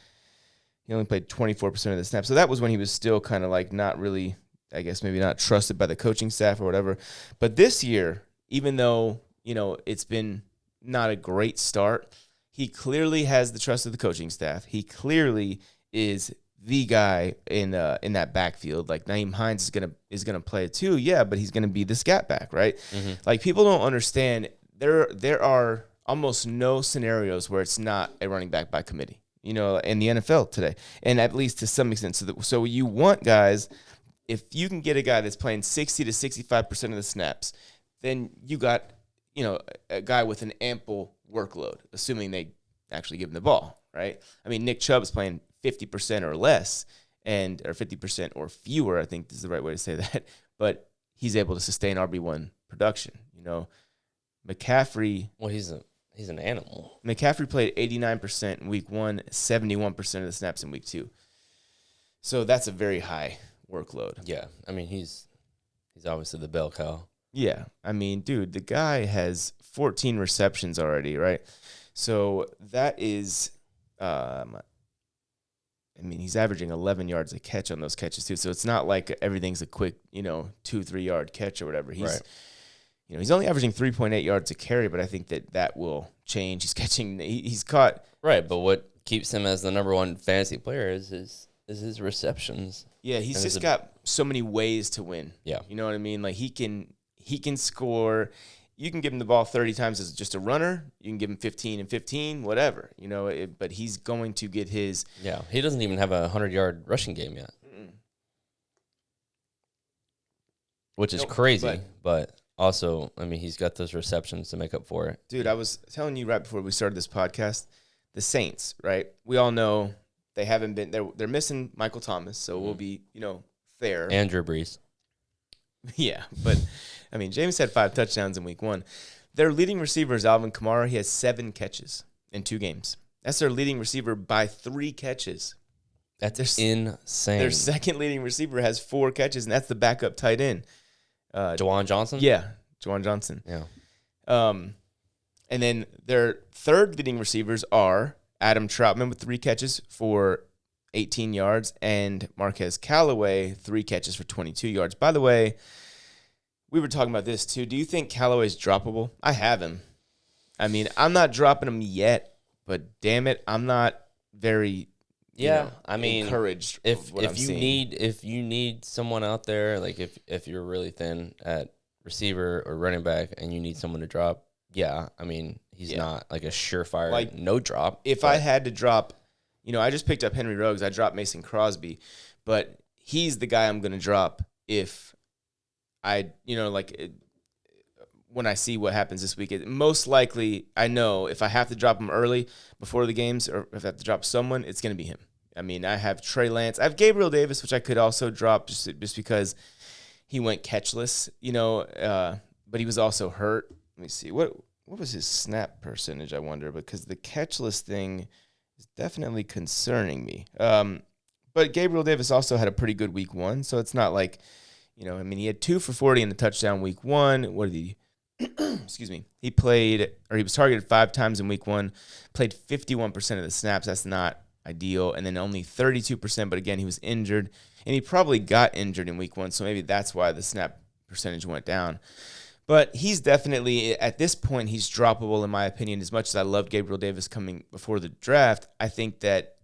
He only played 24% of the snaps. So that was when he was still kind of like not really, I guess maybe not trusted by the coaching staff or whatever. But this year, even though, it's been not a great start, he clearly has the trust of the coaching staff. He clearly is the guy in that backfield. Like Nyheim Hines is gonna play it too, yeah, but he's gonna be the scat back, right? Mm-hmm. Like people don't understand. There are almost no scenarios where it's not a running back by committee, in the NFL today, and at least to some extent. So you want guys, if you can get a guy that's playing 60 to 65% of the snaps, then you got a guy with an ample workload, assuming they actually give him the ball, right? I mean, Nick Chubb's playing 50% or less, or 50% or fewer, I think is the right way to say that. But he's able to sustain RB1 production. McCaffrey. Well, he's He's an animal. McCaffrey played 89% in week 1, 71% of the snaps in week 2. So that's a very high workload. Yeah, I mean, he's obviously the bell cow. Yeah, I mean, dude, the guy has 14 receptions already, right? So that is, I mean, he's averaging 11 yards a catch on those catches too. So it's not like everything's a quick, 2-3 yard catch or whatever. He's, right. He's only averaging 3.8 yards a carry, but I think that will change. He's caught. Right, but what keeps him as the number one fantasy player is his receptions. Yeah, he's just got so many ways to win. Yeah. You know what I mean? Like he can score. You can give him the ball 30 times as just a runner. You can give him 15 and 15, whatever. But he's going to get his. Yeah, he doesn't even have a 100-yard rushing game yet. Which is crazy, but also, I mean, he's got those receptions to make up for it. Dude, I was telling you right before we started this podcast, the Saints, right? We all know they haven't been they're missing Michael Thomas, so we'll be, fair. And Drew Brees. Yeah, but I mean, James had 5 touchdowns in week 1. Their leading receiver is Alvin Kamara. He has 7 catches in 2 games. That's their leading receiver by 3 catches. That's insane. Their second leading receiver has 4 catches, and that's the backup tight end. Jawan Johnson? Yeah, Jawan Johnson. Yeah. And then their third leading receivers are Adam Troutman with 3 catches for 18 yards and Marquez Callaway, 3 catches for 22 yards. By the way, we were talking about this too. Do you think Callaway's droppable? I have him. I mean, I'm not dropping him yet, but damn it, I'm not very encouraged. If you need someone out there, like if you're really thin at receiver or running back and you need someone to drop, I mean, he's not like a surefire no drop. If I had to drop, I just picked up Henry Ruggs. I dropped Mason Crosby, but he's the guy I'm going to drop if when I see what happens this week. Most likely, I know if I have to drop him early before the games or if I have to drop someone, it's going to be him. I mean, I have Trey Lance. I have Gabriel Davis, which I could also drop just because he went catchless, but he was also hurt. Let me see. What was his snap percentage, I wonder, because the catchless thing is definitely concerning me. But Gabriel Davis also had a pretty good week 1, so it's not like, he had 2 for 40 in the touchdown week 1. What did he excuse me. He was targeted 5 times in week 1, played 51% of the snaps. That's not ideal. And then only 32%, but again, he was injured. And he probably got injured in week 1, so maybe that's why the snap percentage went down. But he's definitely, at this point, he's droppable in my opinion. As much as I loved Gabriel Davis coming before the draft, I think that,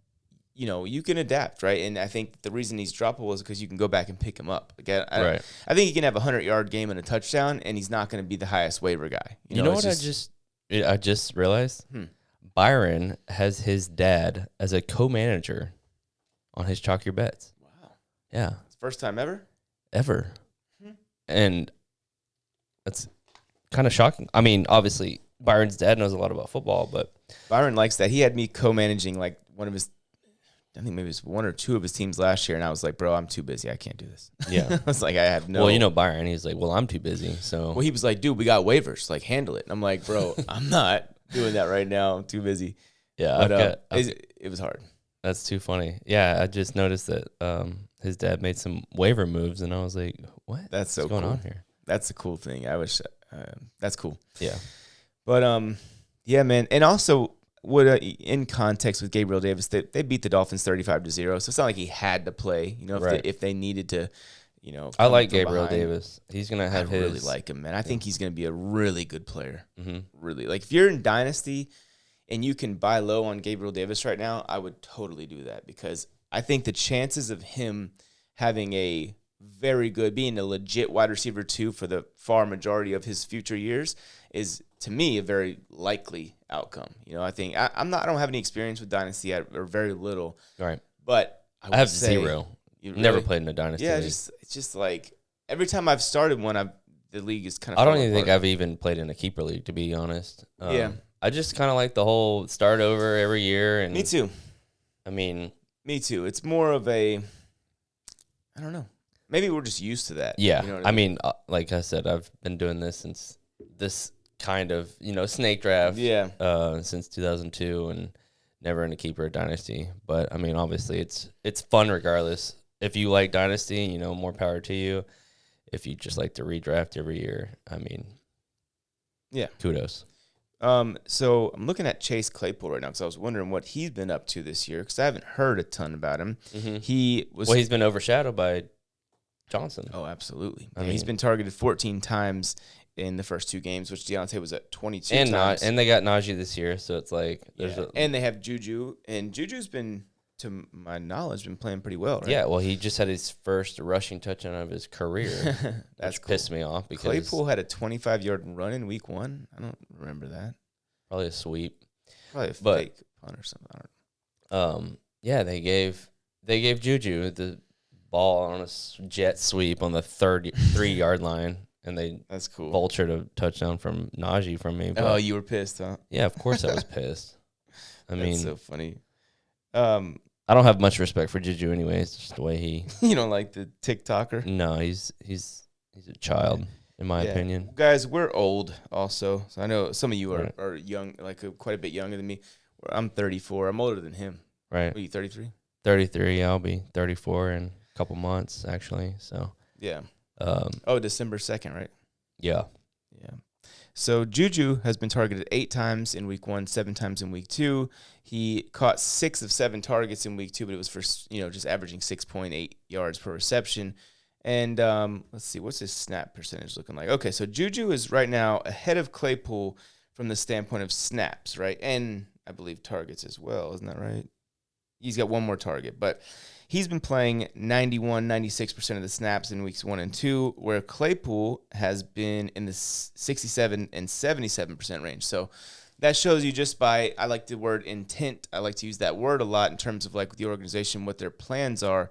you can adapt, right? And I think the reason he's droppable is because you can go back and pick him up. Again, I think he can have a 100-yard game and a touchdown, and he's not going to be the highest waiver guy. You know what I just realized? Byron has his dad as a co-manager on his Chalk Your Bets. Wow. Yeah. It's first time ever? Ever. And that's kind of shocking. I mean, obviously, Byron's dad knows a lot about football, but Byron likes that. He had me co-managing like one of his, I think maybe it was 1 or 2 of his teams last year, and I was like, bro, I'm too busy. I can't do this. Yeah. I was like, I have no. Well, Byron, he's like, well, I'm too busy. So. Well, he was like, dude, we got waivers. Like, handle it. And I'm like, bro, I'm not doing that right now. I'm too busy. Yeah. But it was hard. That's too funny. Yeah, I just noticed that his dad made some waiver moves, and I was like, what? What's going on here? That's a cool thing. I wish that's cool. Yeah. But yeah, man. And also, in context with Gabriel Davis, they beat the Dolphins 35-0. So it's not like he had to play. If they needed to, I like Gabriel Davis. He's gonna have his. I really like him, man. I think he's gonna be a really good player. Mm-hmm. Really, like if you're in Dynasty and you can buy low on Gabriel Davis right now, I would totally do that because I think the chances of him having a very good, being a legit wide receiver 2 for the far majority of his future years is, to me, a very likely outcome. I think I don't have any experience with Dynasty or very little. Right. But I have 0. Really, never played in a Dynasty league. It's just like every time I've started one, the league is kind of. I don't even think I've even played in a keeper league, to be honest. Yeah. I just kind of like the whole start over every year. And me too. I mean. Me too. It's more of a, I don't know. Maybe we're just used to that. Yeah. I mean, like I said, I've been doing this since this kind of, snake draft. Yeah. Since 2002 and never in a keeper dynasty. But I mean, obviously it's fun regardless. If you like dynasty, more power to you. If you just like to redraft every year, I mean, yeah, kudos. So I'm looking at Chase Claypool right now because I was wondering what he's been up to this year because I haven't heard a ton about him. Mm-hmm. He's been overshadowed by Johnson. Oh, absolutely. I mean, he's been targeted 14 times in the first 2 games, which Deontay was at 22 times. And they got Naji this year, so it's like and they have Juju, and Juju's been, to my knowledge, been playing pretty well, right? Yeah, well, he just had his first rushing touchdown of his career. That's which pissed me off because Claypool had a 25-yard run in week 1. I don't remember that. Probably a sweep. Probably a fake punt or something. I don't know. Yeah, they gave Juju the ball on a jet sweep on the 3-yard line, and that's cool. Vultured a touchdown from Naji from me. Oh, you were pissed, huh? Yeah, of course I was pissed. I mean, so funny. I don't have much respect for Juju anyway. It's just the way he. You don't like the TikToker? No, he's a child in my opinion. Guys, we're old also. So I know some of you are young, like quite a bit younger than me. I'm 34. I'm older than him. Right. What are you, 33? 33. I'll be 34 in a couple months actually. So. Yeah. December 2nd, right? Yeah. Yeah. So Juju has been targeted 8 times in week 1, 7 times in week 2. He caught 6 of 7 targets in week 2, but it was for just averaging 6.8 yards per reception. And let's see, what's his snap percentage looking like? Okay, so Juju is right now ahead of Claypool from the standpoint of snaps, right? And I believe targets as well, isn't that right? He's got one more target, but he's been playing 91, 96% of the snaps in weeks 1 and 2, where Claypool has been in the 67 and 77% range. So that shows you just by, I like the word intent. I like to use that word a lot in terms of like the organization, what their plans are.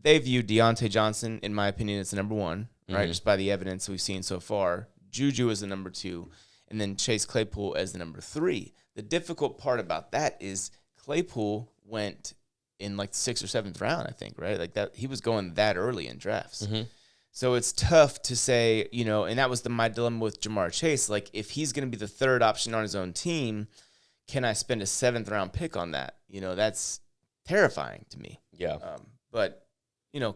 They view Deontay Johnson, in my opinion, as the number 1, right? Just by the evidence we've seen so far. Juju is the number 2, and then Chase Claypool as the number 3. The difficult part about that is Claypool went in like the 6th or 7th round, I think, right? Like that, he was going that early in drafts. Mm-hmm. So it's tough to say, and that was my dilemma with Jamar Chase. Like, if he's going to be the 3rd option on his own team, can I spend a 7th round pick on that? That's terrifying to me. Yeah. But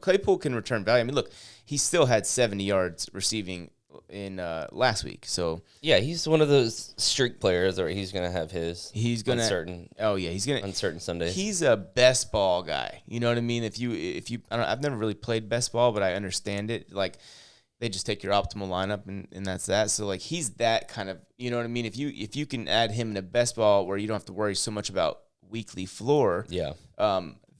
Claypool can return value. I mean, look, he still had 70 yards receiving in last week. So yeah, he's one of those streak players, or he's gonna have his. He's gonna uncertain. Oh yeah, he's gonna uncertain Sundays. He's a best ball guy. You know what I mean? If you, I've never really played best ball, but I understand it. Like, they just take your optimal lineup and that's that. So like, he's that kind of. You know what I mean? If you can add him in a best ball where you don't have to worry so much about weekly floor. Yeah.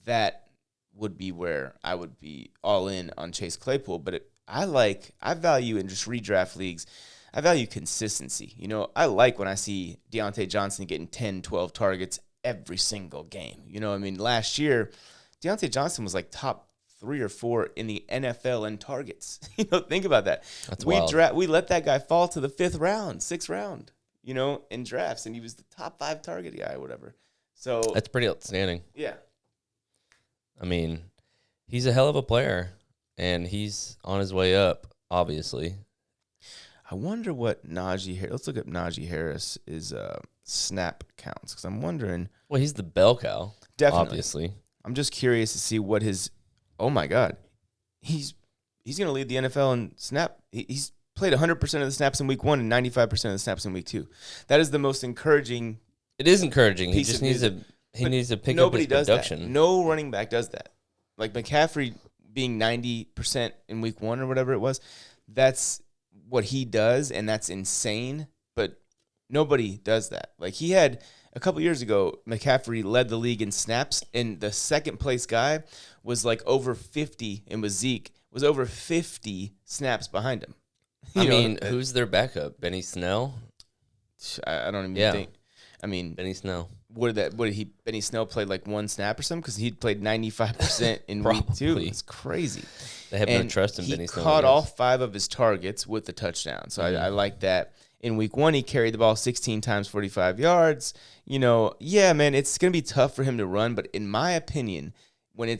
That would be where I would be all in on Chase Claypool, but I value in just redraft leagues, I value consistency. I like when I see Deontay Johnson getting 10, 12 targets every single game. I mean, last year, Deontay Johnson was like top 3 or 4 in the NFL in targets. Think about that. That's wild. We let that guy fall to the 5th round, 6th round, in drafts, and he was the top 5 target guy or whatever. So that's pretty outstanding. Yeah. I mean, he's a hell of a player. And he's on his way up, obviously. I wonder what Naji Harris. Let's look up Naji Harris' snap counts because I'm wondering. Well, he's the bell cow, definitely. Obviously. I'm just curious to see what his. Oh my God, he's going to lead the NFL in snap. He's played 100% of the snaps in week 1 and 95% of the snaps in week 2. That is the most encouraging. It is encouraging. He just needs to pick up his production. That. No running back does that. Like McCaffrey being 90% in week 1 or whatever it was, that's what he does, and that's insane, but nobody does that. Like, he had, a couple years ago, McCaffrey led the league in snaps, and the second place guy was like over 50, and was Zeke, was over 50 snaps behind him. I mean, who's their backup? Benny Snell? I don't even think. I mean, Benny Snell. Benny Snell played like 1 snap or something because he played 95% in week 2. It's crazy. They have no trust in Benny Snell. He caught all 5 of his targets with the touchdown. So I like that. In week 1, he carried the ball 16 times, 45 yards. Yeah, man, it's going to be tough for him to run. But in my opinion, when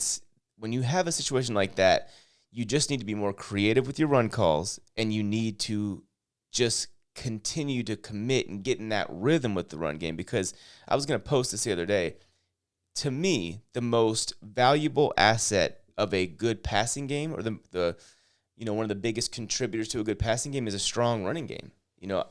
you have a situation like that, you just need to be more creative with your run calls, and you need to just continue to commit and get in that rhythm with the run game. Because I was going to post this the other day. To me, the most valuable asset of a good passing game, or the one of the biggest contributors to a good passing game, is a strong running game.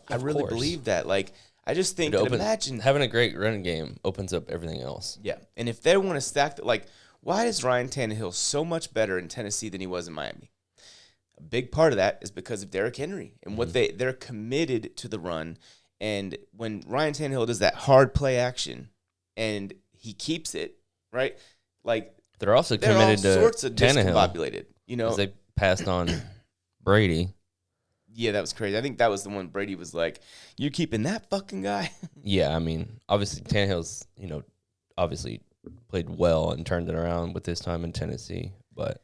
I really believe that. Like, I just think imagine having a great running game opens up everything else. Yeah, and if they want to stack that, like, why is Ryan Tannehill so much better in Tennessee than he was in Miami? A big part of that is because of Derrick Henry and what they're committed to the run. And when Ryan Tannehill does that hard play action and he keeps it, right? Like, they're also committed to sorts of Tannehill. discombobulated, Because they passed on Brady. Yeah, that was crazy. I think that was the one Brady was like, "You're keeping that fucking guy?" Yeah, I mean, obviously Tannehill's, obviously played well and turned it around with his time in Tennessee, but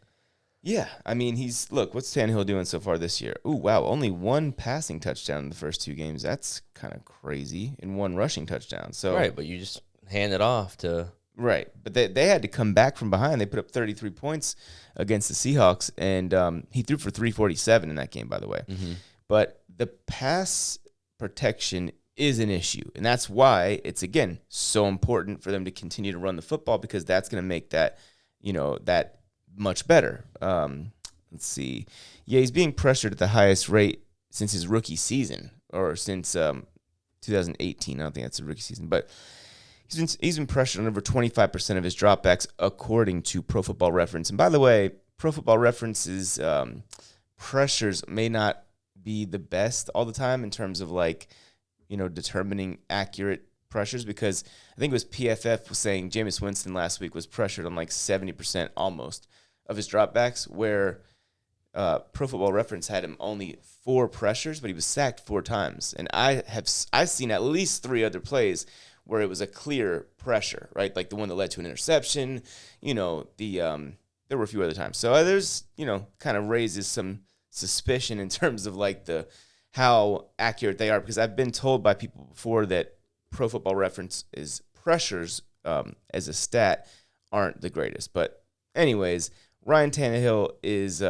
yeah, I mean, what's Tannehill doing so far this year? Ooh, wow, only one passing touchdown in the first 2 games. That's kind of crazy, and 1 rushing touchdown. So right, but you just hand it off to right, but they had to come back from behind. They put up 33 points against the Seahawks, and he threw for 347 in that game, by the way. Mm-hmm. But the pass protection is an issue, and that's why it's, again, so important for them to continue to run the football, because that's going to make that, that much better. Let's see. Yeah, he's being pressured at the highest rate since his rookie season, or since 2018. I don't think that's a rookie season, but he's been pressured on over 25% of his dropbacks, according to Pro Football Reference. And by the way, Pro Football Reference's pressures may not be the best all the time in terms of, like, determining accurate pressures, because I think it was PFF was saying Jameis Winston last week was pressured on like 70% almost of his dropbacks, where Pro Football Reference had him only 4 pressures, but he was sacked 4 times. And I've seen at least 3 other plays where it was a clear pressure, right? Like the one that led to an interception, there were a few other times. So there's, kind of raises some suspicion in terms of like how accurate they are, because I've been told by people before that Pro Football Reference is pressures as a stat aren't the greatest. But anyways, Ryan Tannehill is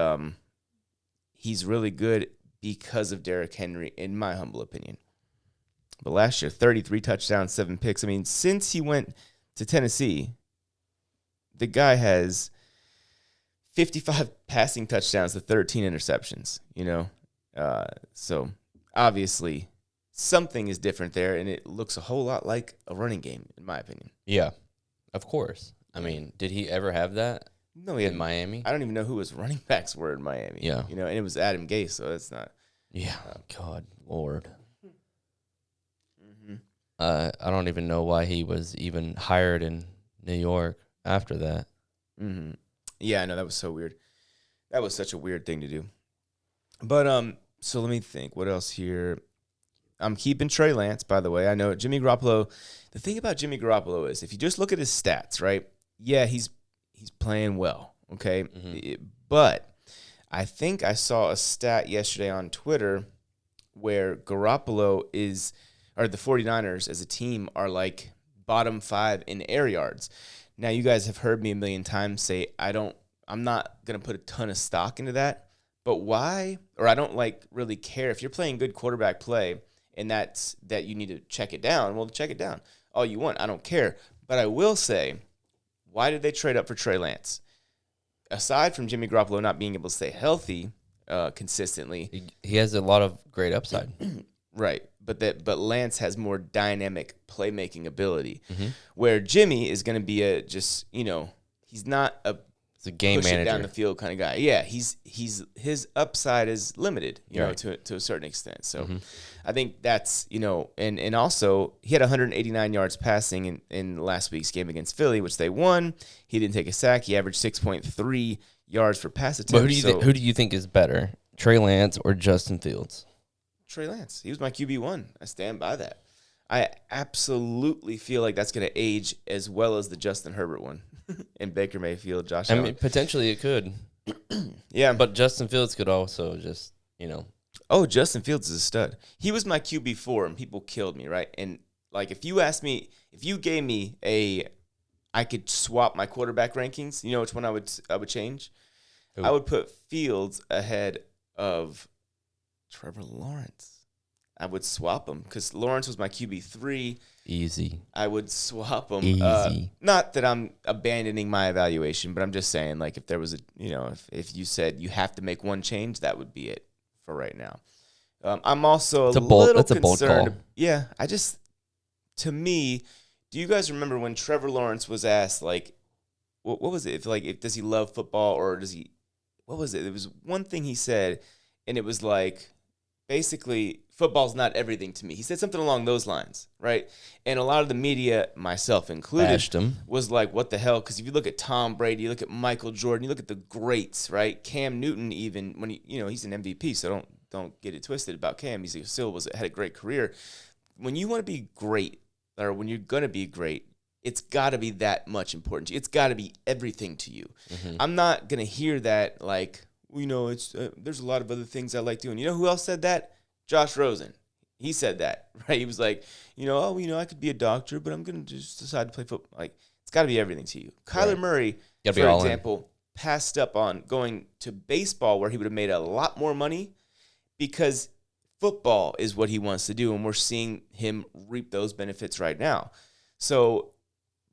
he's really good because of Derrick Henry, in my humble opinion. But last year, 33 touchdowns, 7 picks. I mean, since he went to Tennessee, the guy has 55 passing touchdowns to 13 interceptions, So obviously something is different there, and it looks a whole lot like a running game, in my opinion. Yeah, of course. I mean, did he ever have that? No, he had in Miami. I don't even know who his running backs were in Miami. Yeah, and it was Adam Gase, so that's not. Yeah, God, Lord. Mm-hmm. I don't even know why he was even hired in New York after that. Mm-hmm. Yeah, I know, that was so weird. That was such a weird thing to do. But so let me think. What else here? I'm keeping Trey Lance, by the way. I know Jimmy Garoppolo. The thing about Jimmy Garoppolo is, if you just look at his stats, right? Yeah, he's playing well, okay? Mm-hmm. But I think I saw a stat yesterday on Twitter where Garoppolo or the 49ers as a team are like bottom 5 in air yards. Now, you guys have heard me a million times say I'm not going to put a ton of stock into that. But why? Or I don't really care. If you're playing good quarterback play and that you need to check it down, well, check it down all you want. I don't care. But I will say, why did they trade up for Trey Lance? Aside from Jimmy Garoppolo not being able to stay healthy consistently. He has a lot of great upside. Right. But Lance has more dynamic playmaking ability, mm-hmm. where Jimmy is going to be he's not It's a game push manager it down the field kind of guy. Yeah, his upside is limited, right. to a certain extent. So mm-hmm. I think that's, and also he had 189 yards passing in last week's game against Philly, which they won. He didn't take a sack. He averaged 6.3 yards per pass attempt. But who do you think is better, Trey Lance or Justin Fields? Trey Lance. He was my QB1. I stand by that. I absolutely feel like that's going to age as well as the Justin Herbert one. And Baker Mayfield, Josh Allen. I mean, potentially it could. Yeah. But Justin Fields could also just, Oh, Justin Fields is a stud. He was my QB4, and people killed me, right? And, if you gave me I could swap my quarterback rankings, you know which one I would change? Who? I would put Fields ahead of Trevor Lawrence. I would swap him because Lawrence was my QB3. Easy. I would swap him. Easy. Not that I'm abandoning my evaluation, but I'm just saying, like, if there was if you said you have to make one change, that would be it for right now. I'm also That's a bold concerned. call. Yeah, to me, do you guys remember when Trevor Lawrence was asked, like, what was it? If does he love football or does he? What was it? It was one thing he said, and it was like, basically, football's not everything to me. He said something along those lines, right? And a lot of the media, myself included, Bashed him. was like, what the hell? Because if you look at Tom Brady, you look at Michael Jordan, you look at the greats, right? Cam Newton, even when he's an MVP, so don't get it twisted about Cam. He still had a great career. When you want to be great, or when you're going to be great, it's got to be that much important to you. It's got to be everything to you. Mm-hmm. I'm not going to hear that like, it's there's a lot of other things I like doing. You know who else said that? Josh Rosen. He said that, right? He was like, I could be a doctor, but I'm going to just decide to play football. Like, it's got to be everything to you. Kyler Murray, for example, passed up on going to baseball where he would have made a lot more money because football is what he wants to do, and we're seeing him reap those benefits right now. So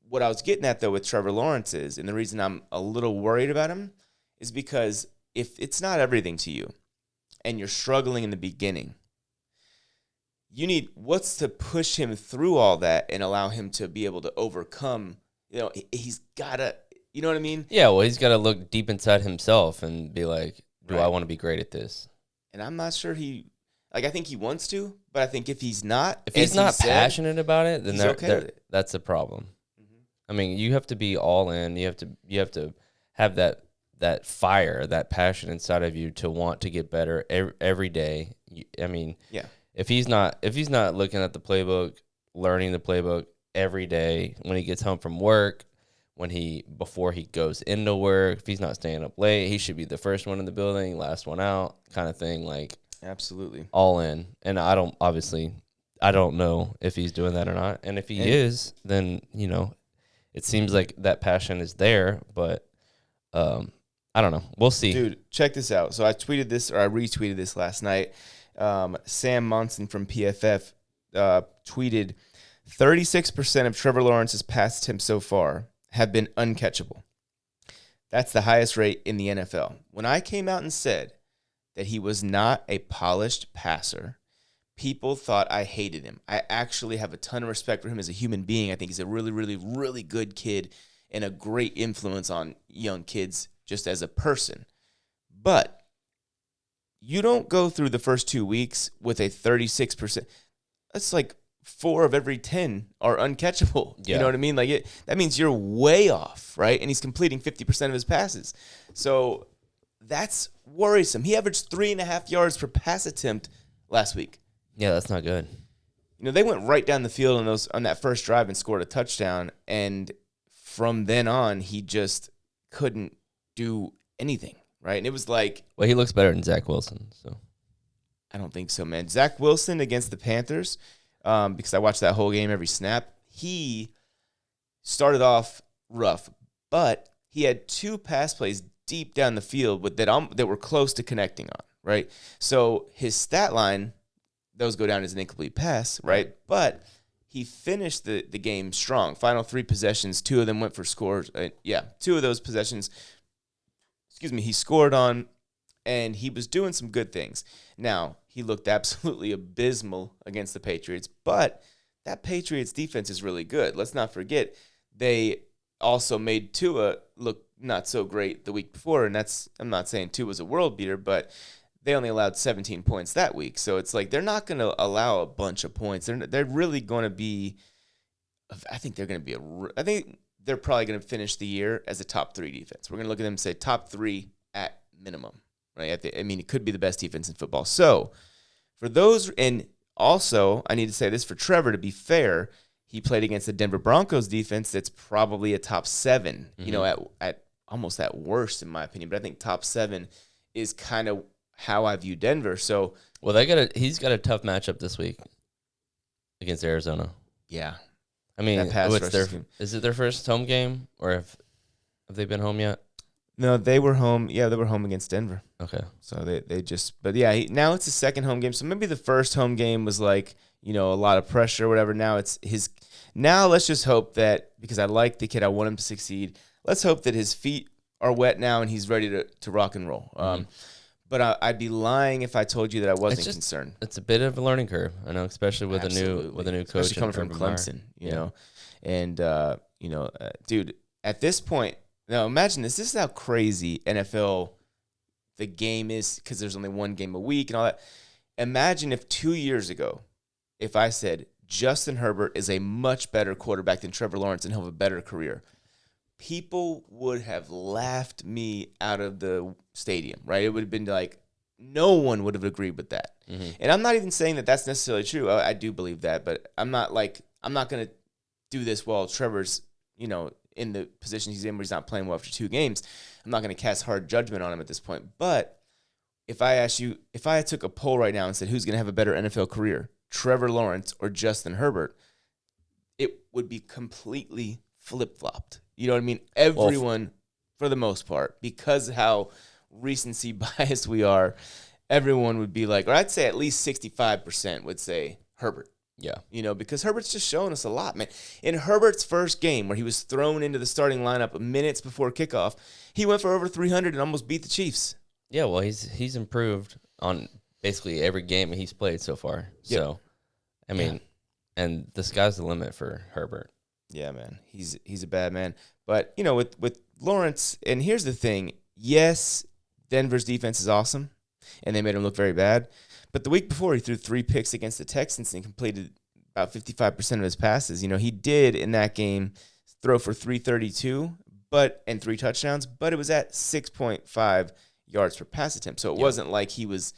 what I was getting at, though, with Trevor Lawrence is, and the reason I'm a little worried about him, is because if it's not everything to you and you're struggling in the beginning, you need what's to push him through all that and allow him to be able to overcome. He's got to, you know what I mean? Yeah, well, he's got to look deep inside himself and be like, do I want to be great at this? And I'm not sure I think he wants to, but I think if he's not, passionate about it, then that's a problem. Mm-hmm. I mean, you have to be all in. You have to have that fire, that passion inside of you to want to get better every day. Yeah. If he's not looking at the playbook, learning the playbook every day when he gets home from work, before he goes into work, if he's not staying up late, he should be the first one in the building, last one out, kind of thing. Like. Absolutely. All in. And I don't know if he's doing that or not. And if he is, then, it seems like that passion is there, but I don't know. We'll see. Dude, check this out. So I retweeted this last night. Sam Monson from PFF tweeted 36% of Trevor Lawrence's pass attempts so far have been uncatchable. That's the highest rate in the NFL. When I came out and said that he was not a polished passer, people thought I hated him. I actually have a ton of respect for him as a human being. I think he's a really, really, really good kid and a great influence on young kids just as a person. But you don't go through the first 2 weeks with a 36%. That's like 4 of every 10 are uncatchable. Yeah. You know what I mean? Like that means you're way off, right? And he's completing 50% of his passes. So that's worrisome. He averaged 3.5 yards per pass attempt last week. Yeah, that's not good. They went right down the field on that first drive and scored a touchdown. And from then on, he just couldn't do anything, right? And it was like... Well, he looks better than Zach Wilson, so... I don't think so, man. Zach Wilson against the Panthers, because I watched that whole game every snap, he started off rough, but he had 2 pass plays deep down the field that were close to connecting on, right? So his stat line, those go down as an incomplete pass, right? But he finished the game strong. Final 3 possessions, 2 of them went for scores. 2 of those possessions, he scored on, and he was doing some good things. Now, he looked absolutely abysmal against the Patriots, but that Patriots defense is really good. Let's not forget, they also made Tua look not so great the week before, and I'm not saying Tua was a world beater, but they only allowed 17 points that week. So it's like they're not going to allow a bunch of points. They're really going to be I think they're probably going to finish the year as a top 3 defense. We're going to look at them and say top 3 at minimum, right? It could be the best defense in football. So for those, and also I need to say this for Trevor, to be fair, he played against the Denver Broncos defense that's probably a top 7, at almost at worst in my opinion. But I think top 7 is kind of how I view Denver. So, well, he's got a tough matchup this week against Arizona. Yeah, I mean, is it their first home game, or have they been home yet? No, they were home. Yeah, they were home against Denver. Okay. So they just, but yeah, now it's his second home game. So maybe the first home game was like, a lot of pressure or whatever. Now it's his. Now let's just hope that, because I like the kid, I want him to succeed. Let's hope that his feet are wet now and he's ready to rock and roll. But I'd be lying if I told you that I wasn't concerned. It's a bit of a learning curve, I know, especially with Absolutely. a new coach, especially coming from Clemson. You know, and dude, at this point, now imagine this. This is how crazy NFL the game is, because there's only one game a week and all that. Imagine if 2 years ago, if I said Justin Herbert is a much better quarterback than Trevor Lawrence and he'll have a better career, people would have laughed me out of the stadium, right? It would have been like, no one would have agreed with that. Mm-hmm. And I'm not even saying that that's necessarily true. I do believe that, but I'm not going to do this while Trevor's, in the position he's in where he's not playing well after 2 games. I'm not going to cast hard judgment on him at this point. But if I took a poll right now and said who's going to have a better NFL career, Trevor Lawrence or Justin Herbert, it would be completely flip-flopped. You know what I mean? Everyone, for the most part, because how recency biased we are, everyone would be like, or I'd say at least 65% would say Herbert. Yeah. Because Herbert's just showing us a lot, man. In Herbert's first game, where he was thrown into the starting lineup minutes before kickoff, he went for over 300 and almost beat the Chiefs. Yeah, well, he's improved on basically every game he's played so far. Yep. So, I mean, and the sky's the limit for Herbert. Yeah, man. He's a bad man. But, with Lawrence, and here's the thing. Yes, Denver's defense is awesome, and they made him look very bad. But the week before, he threw 3 picks against the Texans and completed about 55% of his passes. He did in that game throw for 332 and 3 touchdowns, but it was at 6.5 yards per pass attempt. So it wasn't like he was,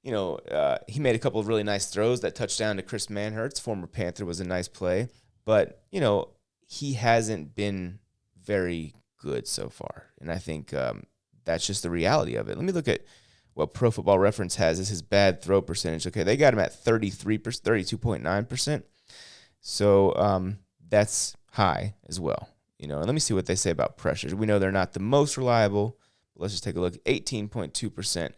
he made a couple of really nice throws. That touchdown to Chris Manhertz, former Panther, was a nice play. But, he hasn't been very good so far. And I think that's just the reality of it. Let me look at what Pro Football Reference has is his bad throw percentage. Okay, they got him at 32.9%. So that's high as well. And let me see what they say about pressures. We know they're not the most reliable. But let's just take a look. 18.2%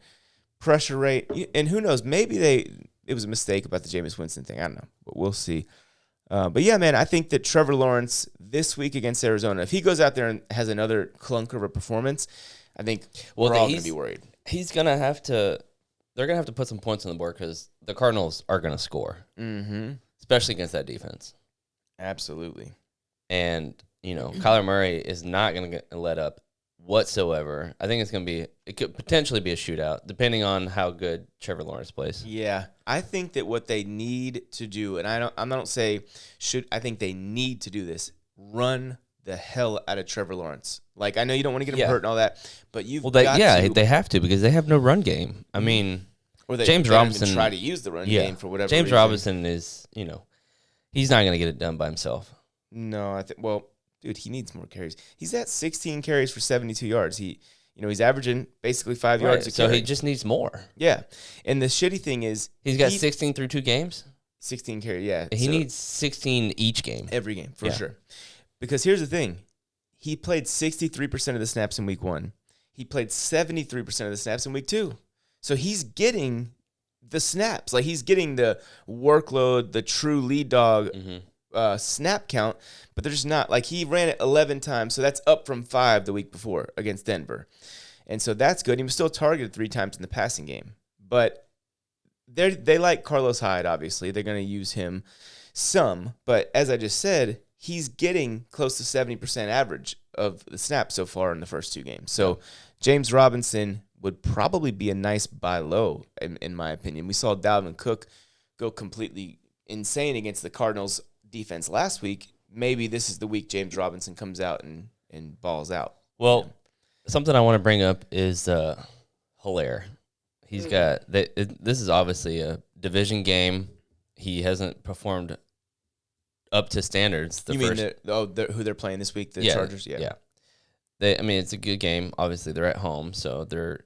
pressure rate. And who knows, maybe it was a mistake about the Jameis Winston thing. I don't know, but we'll see. But yeah, man, I think that Trevor Lawrence this week against Arizona, if he goes out there and has another clunker of a performance, I think we're all going to be worried. He's going to have to – they're going to have to put some points on the board because the Cardinals are going to score, especially against that defense. Absolutely. And, Kyler Murray is not going to let up whatsoever. I think it could potentially be a shootout, depending on how good Trevor Lawrence plays. Yeah. I think that what they need to do, and I think they need to do this, run the hell out of Trevor Lawrence. Like, I know you don't want to get him hurt and all that, but they have to because they have no run game. I mean, or James Robinson try to use the run game for whatever James reason. Robinson is, he's not going to get it done by himself. No, dude, he needs more carries. He's at 16 carries for 72 yards. He's averaging basically 5 yards a carry. So he just needs more. Yeah. And the shitty thing is he's got 16 through 2 games. 16 carries, yeah. He needs 16 each game. Every game, for sure. Because here's the thing. He played 63% of the snaps in week 1. He played 73% of the snaps in week 2. So he's getting the snaps. Like, he's getting the workload, the true lead dog snap count, but they're just not. Like, he ran it 11 times, so that's up from 5 the week before against Denver. And so that's good. He was still targeted 3 times in the passing game. But they like Carlos Hyde, obviously. They're going to use him some. But as I just said, he's getting close to 70% average of the snaps so far in the first 2 games. So James Robinson would probably be a nice buy low, in my opinion. We saw Dalvin Cook go completely insane against the Cardinals defense last week. Maybe this is the week James Robinson comes out and balls out. Well, something I want to bring up is Hilaire. He's got this is obviously a division game. He hasn't performed up to standards. Who they're playing this week? The Chargers? Yeah. It's a good game. Obviously, they're at home, so they're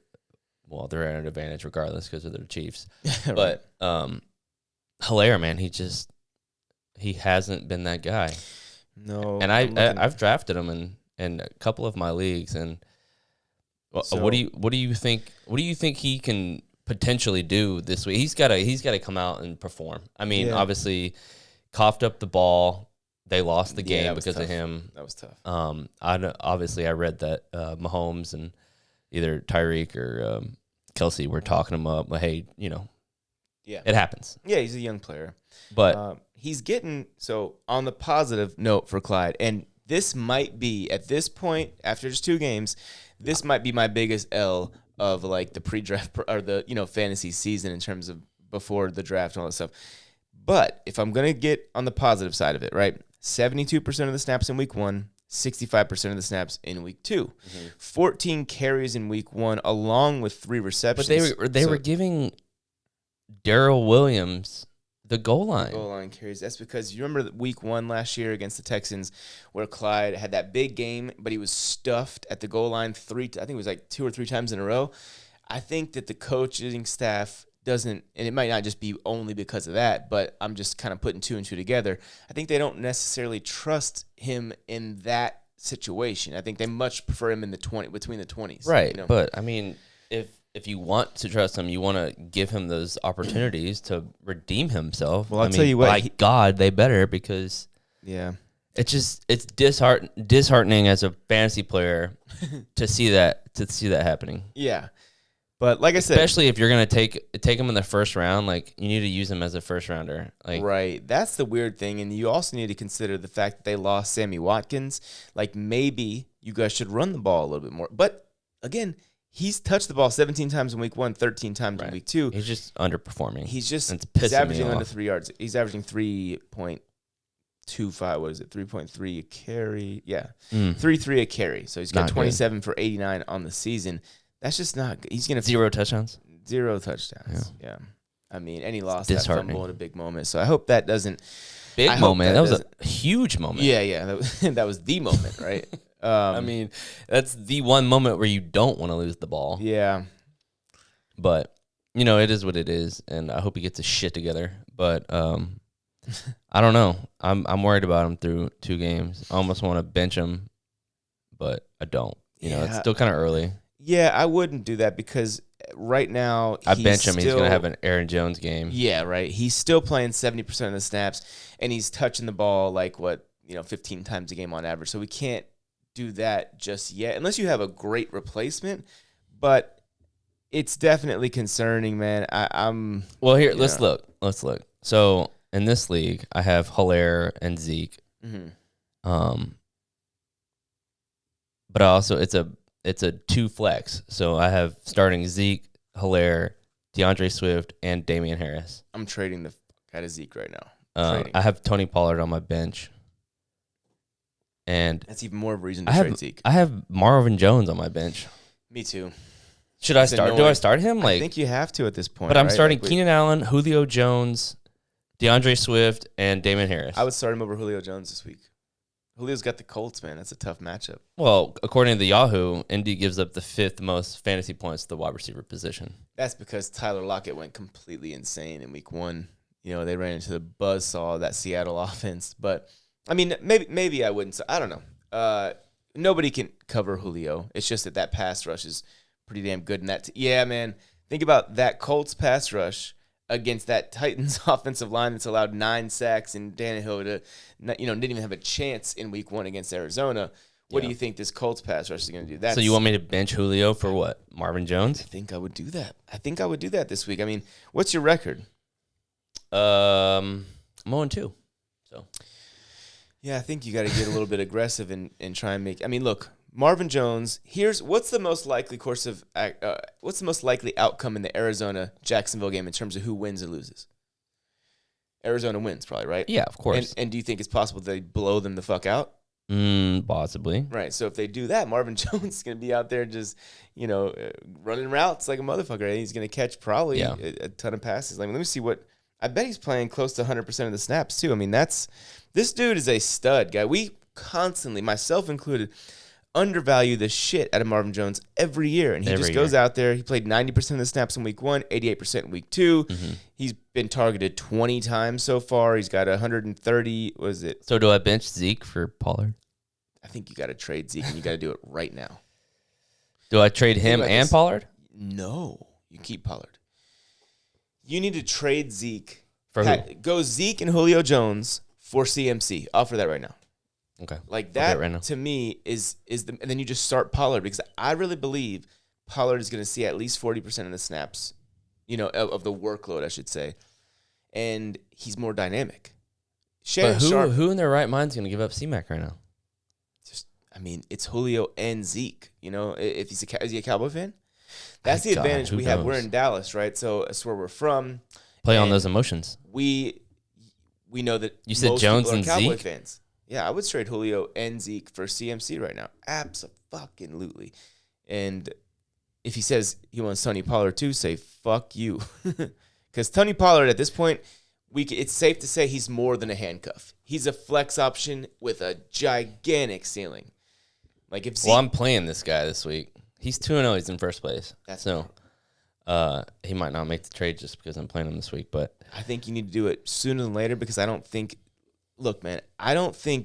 at an advantage regardless because of their Chiefs. Right. But Hilaire, man, he hasn't been that guy. No. And I've drafted him in a couple of my leagues, and Well, So, what do you think? What do you think he can potentially do this week? He's got to come out and perform. I mean, obviously, coughed up the ball. They lost the game because tough. of him. That was tough. I read that Mahomes and either Tyreek or Kelsey were talking him up. But hey, it happens. Yeah, he's a young player, but he's getting on the positive note for Clyde, and this might be at this point after just 2 games, this might be my biggest L of like the pre-draft or the fantasy season in terms of before the draft and all that stuff. But if I'm gonna get on the positive side of it, right? 72% of the snaps in week 1, 65% of the snaps in week 2, 14 carries in week 1, along with 3 receptions. But they were giving Darrell Williams the goal line. Goal line carries. That's because you remember week 1 last year against the Texans where Clyde had that big game, but he was stuffed at the goal line I think it was like 2 or 3 times in a row. I think that the coaching staff doesn't, and it might not just be only because of that, but I'm just kind of putting 2 and 2 together. I think they don't necessarily trust him in that situation. I think they much prefer him in between the 20s. Right, but I mean, if you want to trust him, you want to give him those opportunities to redeem himself. Well, I'll tell you what. By God, they better, because it's disheartening as a fantasy player to see that happening. Yeah. But like I said, especially if you're gonna take him in the first round, like you need to use him as a first rounder. Like, right, that's the weird thing, and you also need to consider the fact that they lost Sammy Watkins. Like maybe you guys should run the ball a little bit more. But again, he's touched the ball 17 times in week 1, 13 times in week 2. He's just underperforming. He's pissing averaging me under off. 3 yards. He's averaging 3.25. What is it? 3.3 a carry. Yeah, 3.3 a carry. So he's got Not 27 for 89 on the season. That's just not good. He's going to 0 touchdowns. 0 touchdowns. Yeah. I mean, and he lost It's that fumble in a big moment. So I hope that doesn't. Big moment. That was a huge moment. Yeah. That was the moment, right? I mean, that's the one moment where you don't want to lose the ball. Yeah. But, it is what it is, and I hope he gets his shit together. But I don't know. I'm worried about him through 2 games. I almost want to bench him, but I don't. It's still kind of early. Yeah, I wouldn't do that because right now I bench him. He's going to have an Aaron Jones game. Yeah, right. He's still playing 70% of the snaps, and he's touching the ball 15 times a game on average. So we can't do that just yet unless you have a great replacement. But it's definitely concerning, man. I'm well. Here, let's look. So in this league, I have Hilaire and Zeke. But also it's a 2 flex. So I have starting Zeke, Hilaire, DeAndre Swift, and Damian Harris. I'm trading the guy to Zeke right now. I have Tony Pollard on my bench. And that's even more of a reason to trade Zeke. I have Marvin Jones on my bench. Me too. Should I start? Do I start him? I think you have to at this point. But I'm starting Keenan Allen, Julio Jones, DeAndre Swift, and Damian Harris. I would start him over Julio Jones this week. Julio's got the Colts, man. That's a tough matchup. Well, according to the Yahoo, Indy gives up the 5th most fantasy points to the wide receiver position. That's because Tyler Lockett went completely insane in week 1. They ran into the buzzsaw of that Seattle offense. But, I mean, maybe I wouldn't. I don't know. Nobody can cover Julio. It's just that pass rush is pretty damn good. Yeah, man. Think about that Colts pass rush against that Titans offensive line that's allowed 9 sacks, and Tannehill didn't even have a chance in week 1 against Arizona. What do you think this Colts pass rush is going to do? So you want me to bench Julio for what? Marvin Jones? I think I would do that. This week. I mean, what's your record? I'm 0-2. So yeah, I think you got to get a little bit aggressive and try and make. I mean, look, Marvin Jones. What's the most likely what's the most likely outcome in the Arizona-Jacksonville game in terms of who wins and loses? Arizona wins, probably, right? Yeah, of course. And do you think it's possible they blow them the fuck out? Possibly. Right. So if they do that, Marvin Jones is going to be out there just, running routes like a motherfucker. Right? He's going to catch probably a ton of passes. Let me see what. I bet he's playing close to 100% of the snaps too. I mean, this dude is a stud guy. We constantly, myself included, undervalue the shit out of Marvin Jones every year. And he just goes out there. He played 90% of the snaps in week 1, 88% in week 2. Mm-hmm. He's been targeted 20 times so far. He's got 130. Was it? So do I bench Zeke for Pollard? I think you got to trade Zeke, and you got to do it right now. Do I trade him and Pollard? No, you keep Pollard. You need to trade Zeke. For who? Go Zeke and Julio Jones for CMC. Offer that right now. Okay. Like that right now. To me is the, and then you just start Pollard, because I really believe Pollard is going to see at least 40% of the snaps, of the workload, I should say, and he's more dynamic. But who in their right mind is going to give up C-Mac right now? It's Julio and Zeke. If is he a Cowboy fan? That's the advantage we have. We're in Dallas, right? So that's where we're from. Play on those emotions. We know that you said Jones and Cowboy Zeke fans. Yeah, I would trade Julio and Zeke for CMC right now. Absolutely. And if he says he wants Tony Pollard too, say fuck you, because Tony Pollard at this point, it's safe to say he's more than a handcuff. He's a flex option with a gigantic ceiling. Like if Zeke, I'm playing this guy this week. He's 2-0. He's in first place. He might not make the trade just because I'm playing him this week. But I think you need to do it sooner than later, because I don't think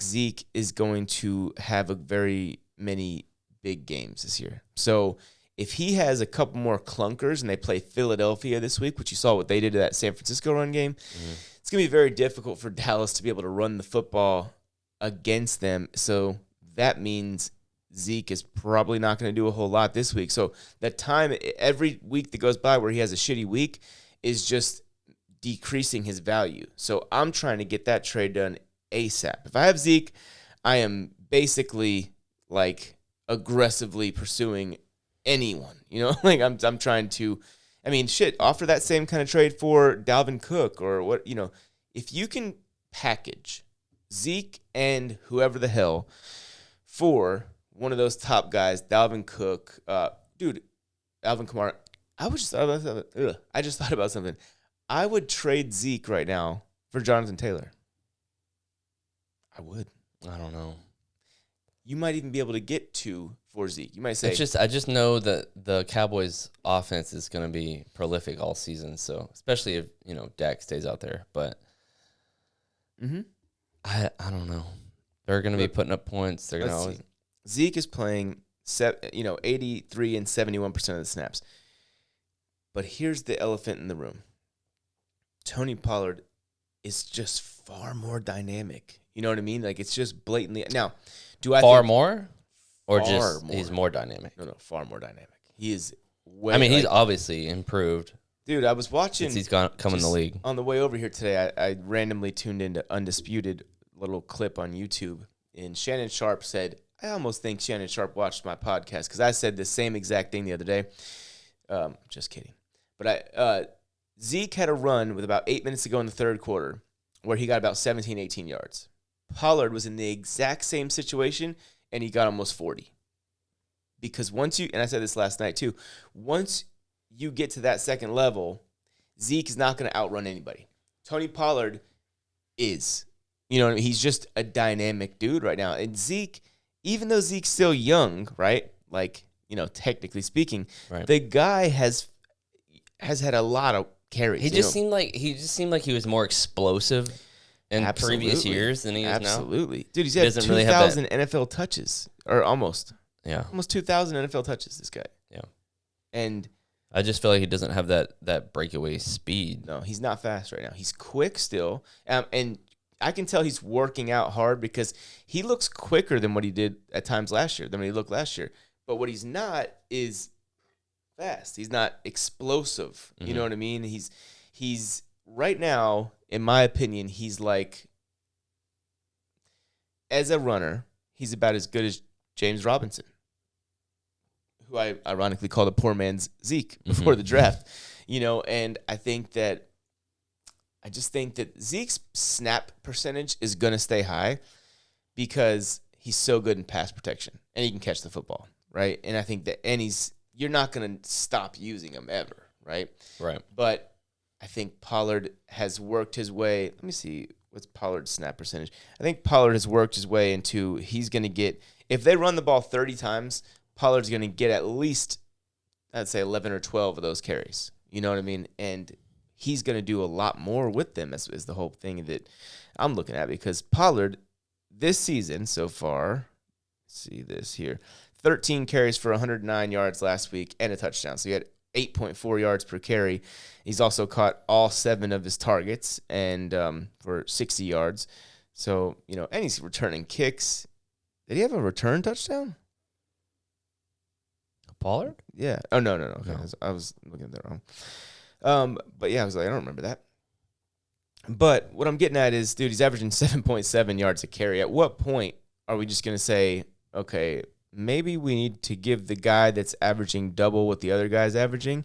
Zeke is going to have very many big games this year. So if he has a couple more clunkers and they play Philadelphia this week, which you saw what they did to that San Francisco run game, it's going to be very difficult for Dallas to be able to run the football against them. So that means Zeke is probably not going to do a whole lot this week. So that time, every week that goes by where he has a shitty week is just decreasing his value. So I'm trying to get that trade done ASAP. If I have Zeke, I am basically like aggressively pursuing anyone. I'm trying to, offer that same kind of trade for Dalvin Cook or what, if you can package Zeke and whoever the hell for one of those top guys, Dalvin Cook, Alvin Kamara. I just thought about something. I would trade Zeke right now for Jonathan Taylor. I would. I don't know. You might even be able to get 2 for Zeke. You might say, I just know that the Cowboys' offense is going to be prolific all season. So especially if Dak stays out there, but I don't know. They're going to be putting up points. They're going to always. Zeke is playing 83 and 71% of the snaps. But here's the elephant in the room. Tony Pollard is just far more dynamic. You know what I mean? Like, it's just blatantly. Now, do I far more? Or far just more. He's more dynamic? No, far more dynamic. He is way. He's obviously improved. Dude, I was watching. Since he's come in the league. On the way over here today, I randomly tuned into Undisputed, little clip on YouTube. And Shannon Sharp said, I almost think Shannon Sharp watched my podcast because I said the same exact thing the other day. Just kidding. But Zeke had a run with about 8 minutes to go in the third quarter where he got about 17, 18 yards. Pollard was in the exact same situation, and he got almost 40. Because and I said this last night too, once you get to that second level, Zeke is not going to outrun anybody. Tony Pollard is. He's just a dynamic dude right now. And Zeke, even though Zeke's still young, right? Like, technically speaking, right. The guy has had a lot of carries. He just seemed like he was more explosive in previous years than he is now. Absolutely. Dude, he's had 2,000 NFL touches. Or almost. Yeah. Almost 2,000 NFL touches, this guy. Yeah. And I just feel like he doesn't have that breakaway speed. No, he's not fast right now. He's quick still. And I can tell he's working out hard because he looks quicker than what he did at times last year, than when he looked last year. But what he's not is fast. He's not explosive. You know what I mean? He's right now, in my opinion, he's like, as a runner, he's about as good as James Robinson, who I ironically called a poor man's Zeke before the draft. And I just think that Zeke's snap percentage is going to stay high because he's so good in pass protection and he can catch the football, right? And I think that you're not going to stop using him ever, right? Right. But I think Pollard has worked his way. Let me see, what's Pollard's snap percentage? I think Pollard has worked his way into, he's going to get, if they run the ball 30 times, Pollard's going to get at least, I'd say 11 or 12 of those carries. You know what I mean? And he's going to do a lot more with them is the whole thing that I'm looking at, because Pollard this season so far, let's see this here, 13 carries for 109 yards last week and a touchdown. So he had 8.4 yards per carry. He's also caught all 7 of his targets and for 60 yards. So, and he's returning kicks. Did he have a return touchdown? Pollard? Yeah. Oh, no. Okay. No. I was looking at that wrong. But yeah, I was like, I don't remember that. But what I'm getting at is, dude, he's averaging 7.7 yards a carry. At what point are we just going to say, okay, maybe we need to give the guy that's averaging double what the other guy's averaging,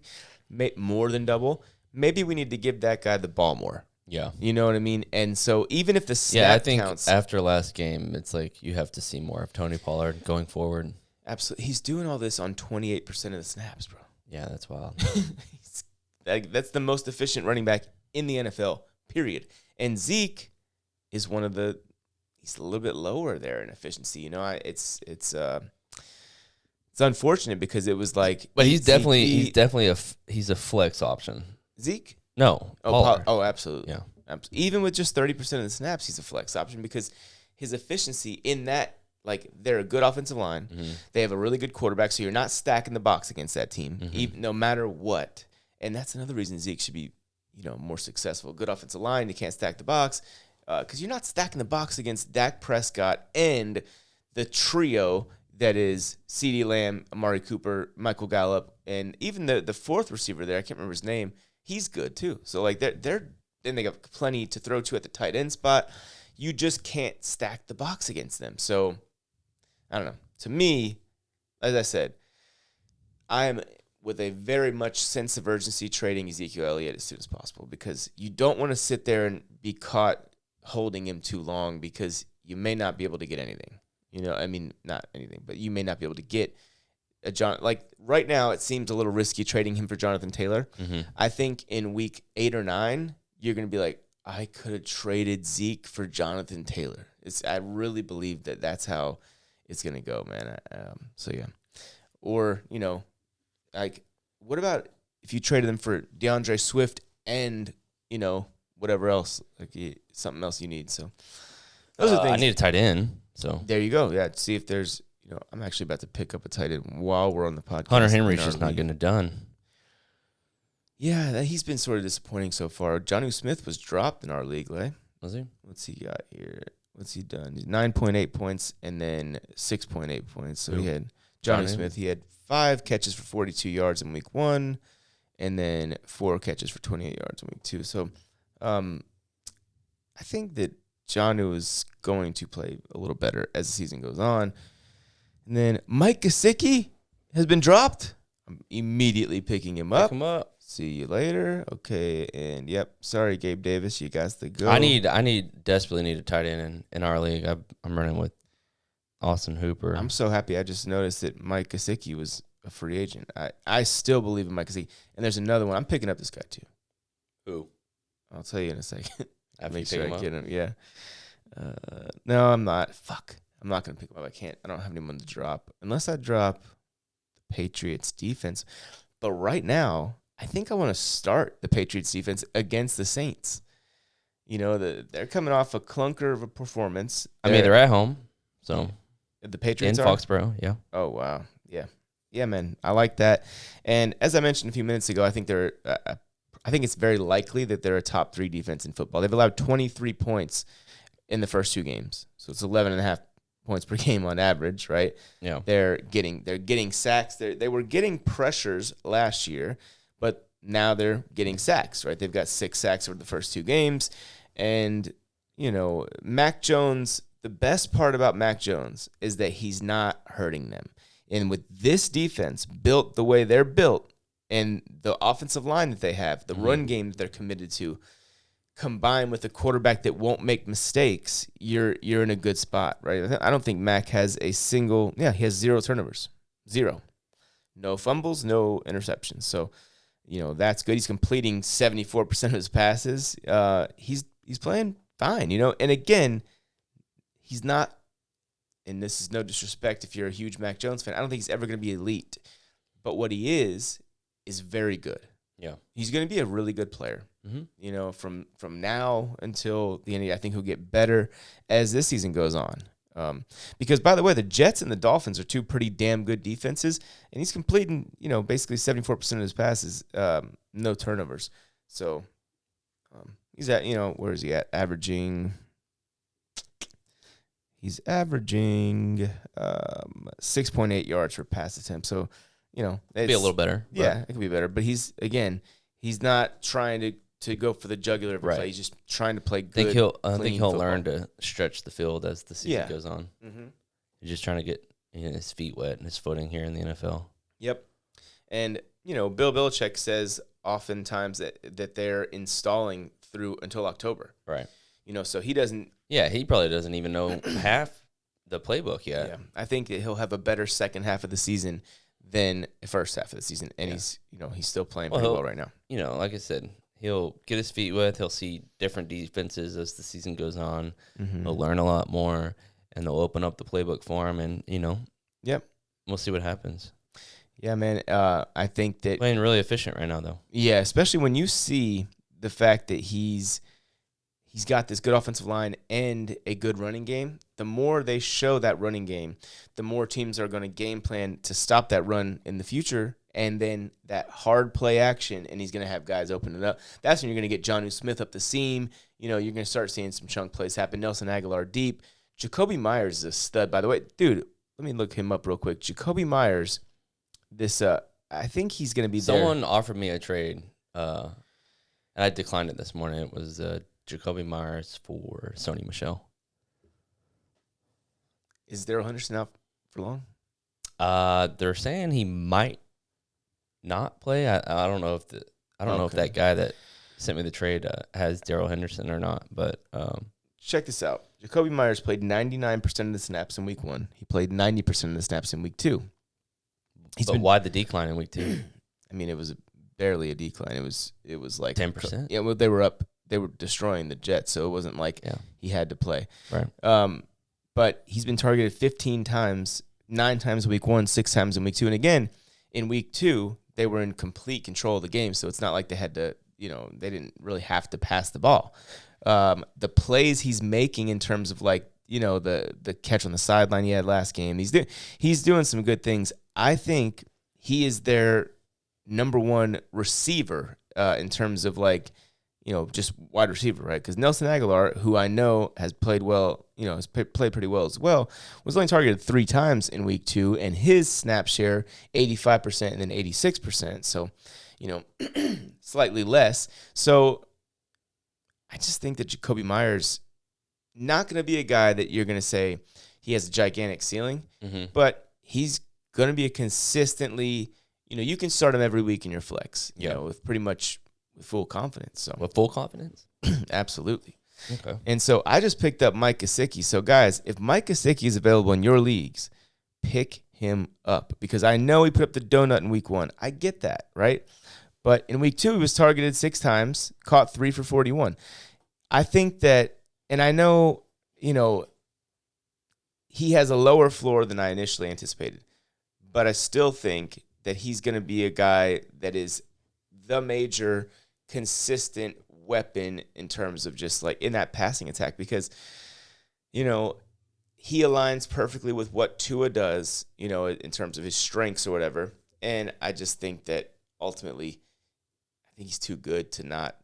more than double, maybe we need to give that guy the ball more. Yeah. You know what I mean? And so even if the snap I think counts. After last game, it's like you have to see more of Tony Pollard going forward. Absolutely. He's doing all this on 28% of the snaps, bro. Yeah, that's wild. That's the most efficient running back in the NFL, period. And Zeke is he's a little bit lower there in efficiency. It's unfortunate because it was like, but he's definitely a flex option. Zeke? No. Pollard. Absolutely. Yeah. Even with just 30% of the snaps, he's a flex option because his efficiency in that, like, they're a good offensive line. Mm-hmm. They have a really good quarterback, so you're not stacking the box against that team, no matter what. And that's another reason Zeke should be, more successful. Good offensive line, you can't stack the box because you're not stacking the box against Dak Prescott and the trio that is CeeDee Lamb, Amari Cooper, Michael Gallup, and even the fourth receiver there, I can't remember his name. He's good too. So like they got plenty to throw to at the tight end spot. You just can't stack the box against them. So I don't know. To me, as I said, I am with a very much sense of urgency trading Ezekiel Elliott as soon as possible because you don't want to sit there and be caught holding him too long because you may not be able to get anything. Not anything, but you may not be able to get a John. Like right now, it seems a little risky trading him for Jonathan Taylor. Mm-hmm. I think in week 8 or 9, you're going to be like, I could have traded Zeke for Jonathan Taylor. I really believe that that's how it's going to go, man. So yeah. Or, like, what about if you traded them for DeAndre Swift and, whatever else, like something else you need. So those are things. I need a tight end. So there you go. Yeah. See if there's, I'm actually about to pick up a tight end while we're on the podcast. Hunter Henry's just not getting it done. Yeah, he's been sort of disappointing so far. Jonnu Smith was dropped in our league, right? Was he? What's he got here? What's he done? He's 9.8 points and then 6.8 points. So he had Jonnu Smith. He had 5 catches for 42 yards in week 1 and then 4 catches for 28 yards in week 2. So I think that Jonnu is going to play a little better as the season goes on. And then Mike Kasichi has been dropped. I'm immediately picking him up. Pick him up. See you later. Okay, and yep. Sorry, Gabe Davis. You guys to go. I desperately need a tight end in our league. I'm running with Austin Hooper. I'm so happy. I just noticed that Mike Kasichi was a free agent. I still believe in Mike Kasichi. And there's another one. I'm picking up this guy too. Who? I'll tell you in a second. After Make sure I get him. Yeah. No, I'm not. Fuck. I'm not going to pick him up. I don't have anyone to drop. Unless I drop the Patriots defense. But right now, I think I want to start the Patriots defense against the Saints. They're coming off a clunker of a performance. They're at home. So the Patriots in Foxborough, yeah. Oh, wow. Yeah. Yeah, man. I like that. And as I mentioned a few minutes ago, I think it's very likely that they're a top 3 defense in football. They've allowed 23 points in the first 2 games. So it's 11.5 points per game on average, right? Yeah. They're getting sacks. They were getting pressures last year, but now they're getting sacks, right? They've got 6 sacks over the first 2 games. And, Mac Jones, the best part about Mac Jones is that he's not hurting them. And with this defense built the way they're built and the offensive line that they have, the run game that they're committed to, combined with a quarterback that won't make mistakes, you're in a good spot, right? I don't think Mac has he has 0 turnovers. 0. No fumbles, no interceptions. So, that's good. He's completing 74% of his passes. He's playing fine, And again, he's not, and this is no disrespect if you're a huge Mac Jones fan, I don't think he's ever going to be elite. But what he is very good. Yeah. He's going to be a really good player. Mm-hmm. From now until the end, I think he'll get better as this season goes on. Because, by the way, the Jets and the Dolphins are two pretty damn good defenses, and he's completing, basically 74% of his passes, no turnovers. So he's at, where is he at? He's averaging 6.8 yards per pass attempt. So, it's be a little better. Yeah, it could be better. But he's not trying to go for the jugular every play. He's just trying to play good. I think he'll learn to stretch the field as the season goes on. Mm-hmm. He's just trying to get his feet wet and his footing here in the NFL. Yep. And, Bill Belichick says oftentimes that they're installing through until October. Right. So he doesn't. Yeah, he probably doesn't even know half the playbook yet. Yeah. I think that he'll have a better second half of the season than the first half of the season. And he's still playing pretty well right now. Like I said, he'll get his feet wet. He'll see different defenses as the season goes on. Mm-hmm. He'll learn a lot more, and they'll open up the playbook for him. And yep, we'll see what happens. Yeah, man. I think that playing really efficient right now, though. Yeah, especially when you see the fact that he's got this good offensive line and a good running game. The more they show that running game, the more teams are going to game plan to stop that run in the future. And then that hard play action, and he's going to have guys open it up. That's when you're going to get Jonnu Smith up the seam. You're going to start seeing some chunk plays happen. Nelson Aguilar deep. Jacoby Myers is a stud, by the way. Dude, let me look him up real quick. Jacoby Myers, I think he's going to be Someone offered me a trade, and I declined it this morning. It was Jacoby Myers for Sony Michel. Is Darrell Henderson out for long? They're saying he might not play. I don't know if know if that guy that sent me the trade has Darrell Henderson or not. But check this out. Jacoby Myers played 99% of the snaps in week 1. He played 90% of the snaps in week 2. Why the decline in week 2? I mean, it was barely a decline. It was like 10%. Yeah, well, they were up. They were destroying the Jets, so it wasn't like he had to play. Right. But he's been targeted 15 times, 9 times in week 1, 6 times in week 2. And again, in week 2, they were in complete control of the game, so it's not like they had to, they didn't really have to pass the ball. The plays he's making in terms of the catch on the sideline he had last game, he's doing some good things. I think he is their number one receiver in terms of just wide receiver, right? Because Nelson Aguilar, who I know has played well, has played pretty well as well, was only targeted 3 times in week 2, and his snap share 85% and then 86%. So, slightly less. So, I just think that Jacoby Myers not going to be a guy that you're going to say he has a gigantic ceiling, but he's going to be a consistently, you can start him every week in your flex, with pretty much with full confidence. So with full confidence? Absolutely. Okay. And so I just picked up Mike Kasichi. So guys, if Mike Kasichi is available in your leagues, pick him up because I know he put up the donut in week 1. I get that, right? But in week 2, he was targeted 6 times, caught 3 for 41. I think that, and I know, he has a lower floor than I initially anticipated, but I still think that he's going to be a guy that is the major consistent weapon in terms of just in that passing attack because, he aligns perfectly with what Tua does, in terms of his strengths or whatever. And I just think that ultimately, I think he's too good to not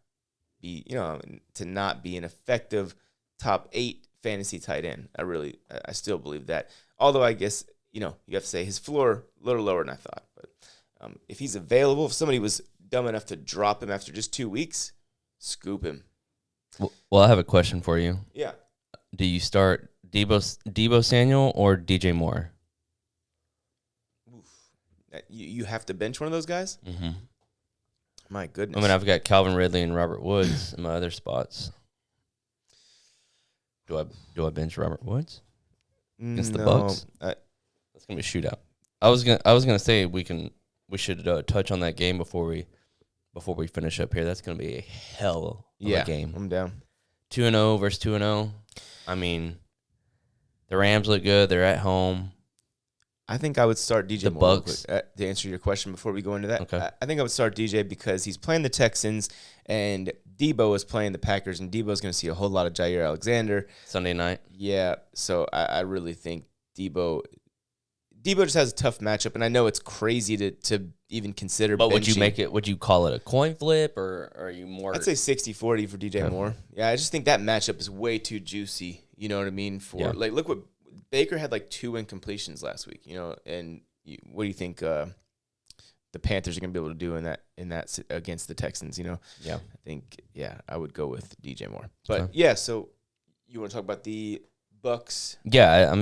be, an effective top 8 fantasy tight end. I still believe that. Although I guess, you have to say his floor a little lower than I thought. But if he's available, if somebody was dumb enough to drop him after just 2 weeks, scoop him. Well, I have a question for you. Yeah. Do you start Deebo Samuel or DJ Moore? Oof. You have to bench one of those guys? Mm-hmm. My goodness. I mean, I've got Calvin Ridley and Robert Woods in my other spots. Do I bench Robert Woods against the Bucs? That's gonna be a shootout. I was gonna say we should touch on that game before we finish up here. That's gonna be a hell of a game. I'm down. 2-0 versus 2-0. I mean, the Rams look good. They're at home. I think I would start DJ The Moore Bucs. real quick, to answer your question before we go into that. Okay. I think I would start DJ because he's playing the Texans, and Debo is playing the Packers, and Debo's going to see a whole lot of Jair Alexander. Sunday night. Yeah, so I really think Debo just has a tough matchup, and I know it's crazy to even consider But benching. would you call it a coin flip, or are you more? I'd say 60-40 for DJ Moore. Yeah, I just think that matchup is way too juicy. You know what I mean? Like, look what Baker had, like 2 incompletions last week. You know, and what do you think the Panthers are going to be able to do in that against the Texans? You know? Yeah, I think I would go with DJ Moore. But yeah, so you want to talk about the Bucks? Yeah,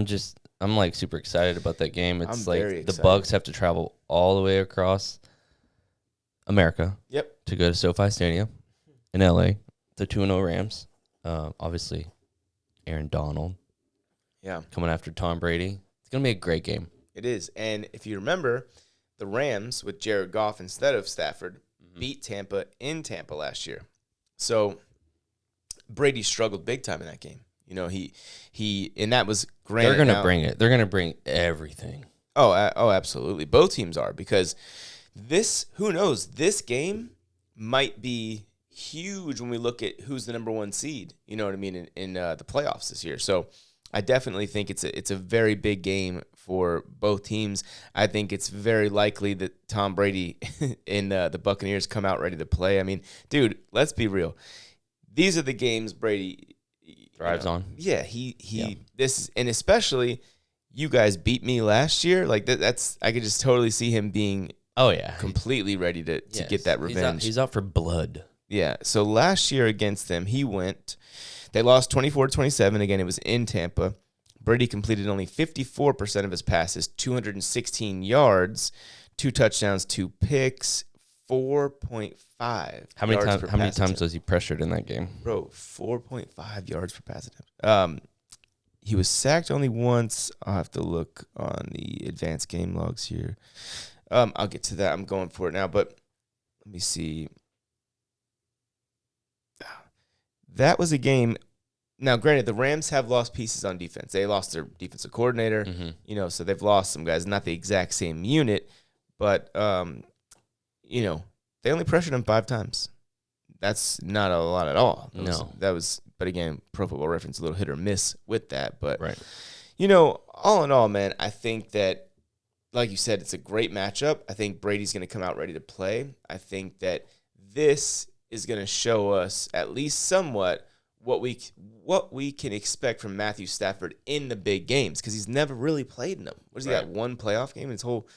I'm like super excited about that game. It's like the Bucks have to travel all the way across America. Yep. To go to SoFi Stadium in LA. The 2-0 Rams. Obviously, Aaron Donald. Yeah. Coming after Tom Brady. It's gonna be a great game. It is. And if you remember, the Rams with Jared Goff instead of Stafford beat Tampa in Tampa last year. So Brady struggled big time in that game. You know, he and that was granted. They're going to bring it. They're going to bring everything. Oh, absolutely. Both teams are, because who knows, this game might be huge when we look at who's the number 1 seed, you know what I mean, in the playoffs this year. So I definitely think it's a very big game for both teams. I think it's very likely that Tom Brady and the Buccaneers come out ready to play. I mean, dude, let's be real. These are the games Brady thrives on. Yeah, and especially you guys beat me last year. Like that's I could just totally see him being completely ready to get that revenge. He's out for blood. Yeah. So last year against them, they lost 24-27. Again, it was in Tampa. Brady completed only 54% of his passes, 216 yards, 2 touchdowns, 2 picks, 4.5. How many times was he pressured in that game? Bro, 4.5 yards per pass attempt. He was sacked only once. I'll have to look on the advanced game logs here. I'll get to that. I'm going for it now, but let me see. That was a game. Now, granted, the Rams have lost pieces on defense. They lost their defensive coordinator, so they've lost some guys. Not the exact same unit, but, they only pressured him 5 times. That's not a lot at all. But again, Pro Football Reference, a little hit or miss with that. But, all in all, man, I think that, like you said, it's a great matchup. I think Brady's going to come out ready to play. I think that this is going to show us at least somewhat what we can expect from Matthew Stafford in the big games, because he's never really played in them. What has he got? 1 playoff game in his whole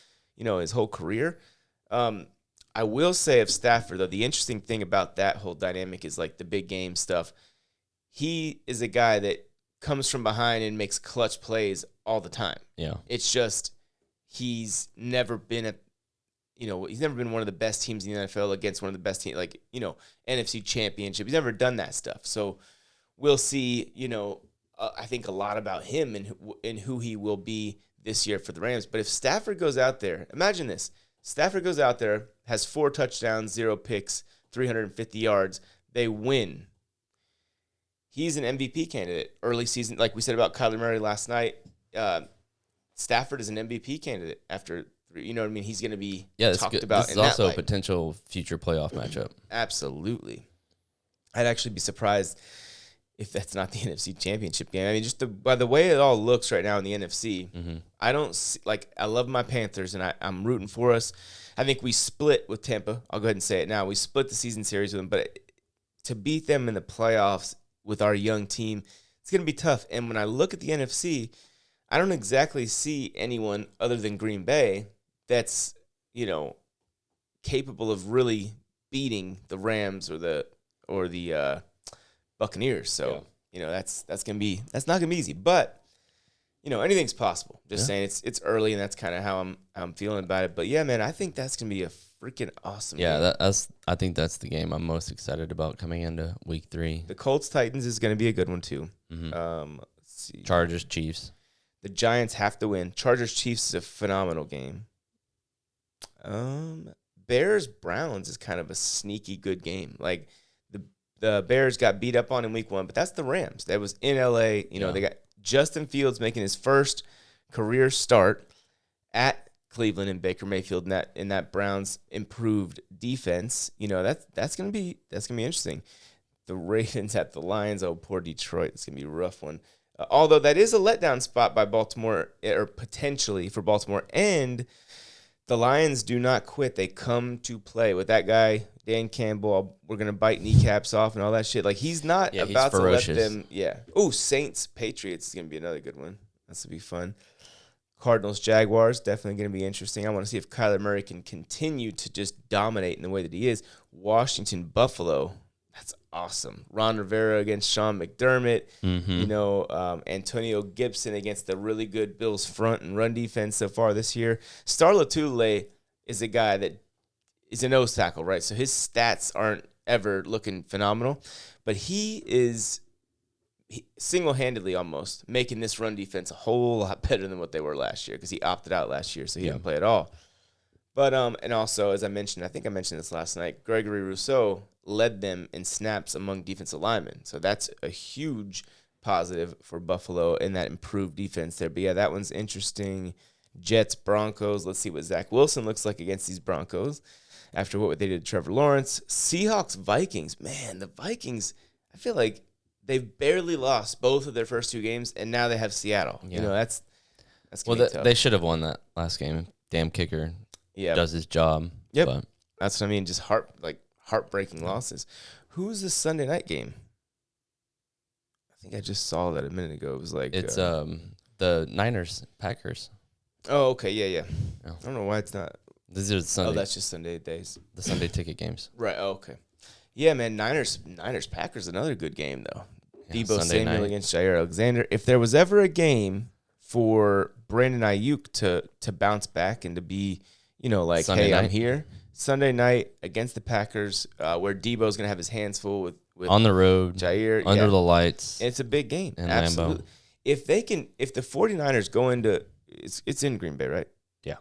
career? I will say of Stafford, though, the interesting thing about that whole dynamic is like the big game stuff. He is a guy that comes from behind and makes clutch plays all the time. Yeah. It's just he's never been one of the best teams in the NFL against one of the best teams, NFC Championship. He's never done that stuff. So we'll see, I think a lot about him and who he will be this year for the Rams. But if Stafford goes out there, imagine this. Stafford goes out there, has 4 touchdowns, 0 picks, 350 yards. They win. He's an MVP candidate. Early season, like we said about Kyler Murray last night, Stafford is an MVP candidate after, you know what I mean? He's going to be talked about. This is also a potential future playoff matchup. Absolutely. I'd actually be surprised if that's not the NFC Championship game. I mean, just by the way it all looks right now in the NFC, I don't see, I love my Panthers, and I'm rooting for us. I think we split with Tampa. I'll go ahead and say it now. We split the season series with them, but to beat them in the playoffs with our young team, it's going to be tough. And when I look at the NFC, I don't exactly see anyone other than Green Bay that's, capable of really beating the Rams or the Buccaneers. So, that's not gonna be easy. But, anything's possible. Just saying it's early, and that's kind of how I'm feeling about it. But yeah, man, I think that's gonna be a freaking awesome game. I think that's the game I'm most excited about coming into week 3. The Colts Titans is gonna be a good one too. Let's see. Chargers Chiefs. The Giants have to win. Chargers Chiefs is a phenomenal game. Bears Browns is kind of a sneaky good game. Like the Bears got beat up on in week 1, but that's the Rams. That was in LA. They got Justin Fields making his first career start at Cleveland and Baker Mayfield in that Browns improved defense, that's gonna be interesting. The Ravens at the Lions. Oh, poor Detroit. It's gonna be a rough one. Although that is a letdown spot by Baltimore, or potentially for Baltimore, and the Lions do not quit. They come to play with that guy, Dan Campbell. We're going to bite kneecaps off and all that shit. Like, he's not about to let them. Yeah. Oh, Saints, Patriots is going to be another good one. That's going to be fun. Cardinals, Jaguars, definitely going to be interesting. I want to see if Kyler Murray can continue to just dominate in the way that he is. Washington, Buffalo. That's awesome. Ron Rivera against Sean McDermott. Antonio Gibson against the really good Bills front and run defense so far this year. Star Lotulelei is a guy that is a nose tackle, right? So his stats aren't ever looking phenomenal, but he is single-handedly almost making this run defense a whole lot better than what they were last year because he opted out last year, so he didn't play at all. But and also, as I mentioned, I think I mentioned this last night, Gregory Rousseau led them in snaps among defensive linemen. So that's a huge positive for Buffalo in that improved defense there. But, yeah, that one's interesting. Jets, Broncos. Let's see what Zach Wilson looks like against these Broncos after what they did to Trevor Lawrence. Seahawks, Vikings. Man, the Vikings, I feel like they've barely lost both of their first two games, and now they have Seattle. Yeah. That's tough. They should have won that last game. Damn kicker does his job. Yep. But that's what I mean, just heartbreaking losses. Who's the Sunday night game? I think I just saw that a minute ago. It was like it's the Niners, Packers. Oh, okay, yeah. I don't know why it's not. These are Sunday. Oh, that's just Sunday days. The Sunday ticket games. Right. Oh, okay. Yeah, man. Niners, Packers, another good game though. Yeah, Deebo Sunday Samuel night against Jair Alexander. If there was ever a game for Brandon Ayuk to bounce back and to be, Sunday hey, night. I'm here. Sunday night against the Packers, where Deebo's gonna have his hands full with on the road, Jair, under the lights. It's a big game. In Absolutely. Lambeau. If the 49ers go into it's in Green Bay, right? Yeah.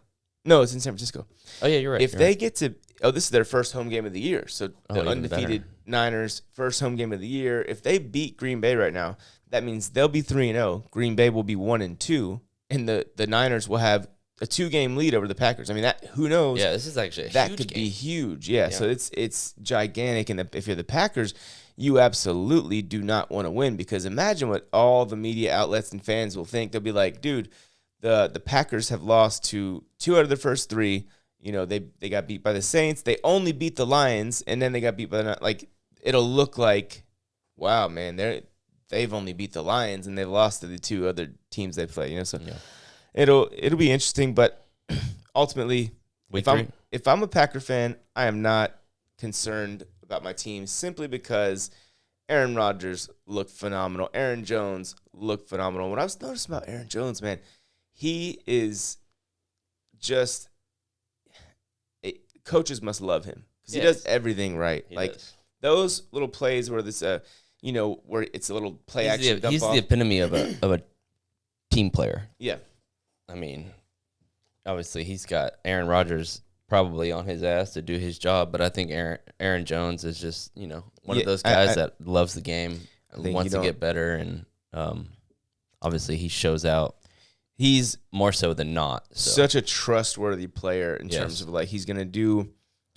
No, it's in San Francisco. Oh yeah, you're right. If they get to this is their first home game of the year. So the undefeated better. Niners, first home game of the year. If they beat Green Bay right now, that means they'll be 3-0. Green Bay will be 1-2, and the Niners will have a 2-game lead over the Packers. I mean, that who knows? Yeah, this is actually that huge could game. be huge. Yeah, so it's gigantic. And if you're the Packers, you absolutely do not want to win because imagine what all the media outlets and fans will think. They'll be like, dude, the Packers have lost to 2 out of their first 3. They got beat by the Saints. They only beat the Lions, and then they got beat by the it'll look like, wow, man, they've only beat the Lions and they've lost to the 2 other teams they play. So it'll be interesting, but ultimately, if I'm a Packer fan, I am not concerned about my team simply because Aaron Rodgers looked phenomenal. Aaron Jones looked phenomenal. What I was noticing about Aaron Jones, man, he is just coaches must love him because he does everything right. He does. Those little plays where this, where it's a little play action. He's the epitome of a team player. Yeah. I mean, obviously he's got Aaron Rodgers probably on his ass to do his job, but I think Aaron Jones is just one of those guys that loves the game, wants to get better, and obviously he shows out. He's more so than not. So. Such a trustworthy player in terms of he's going to do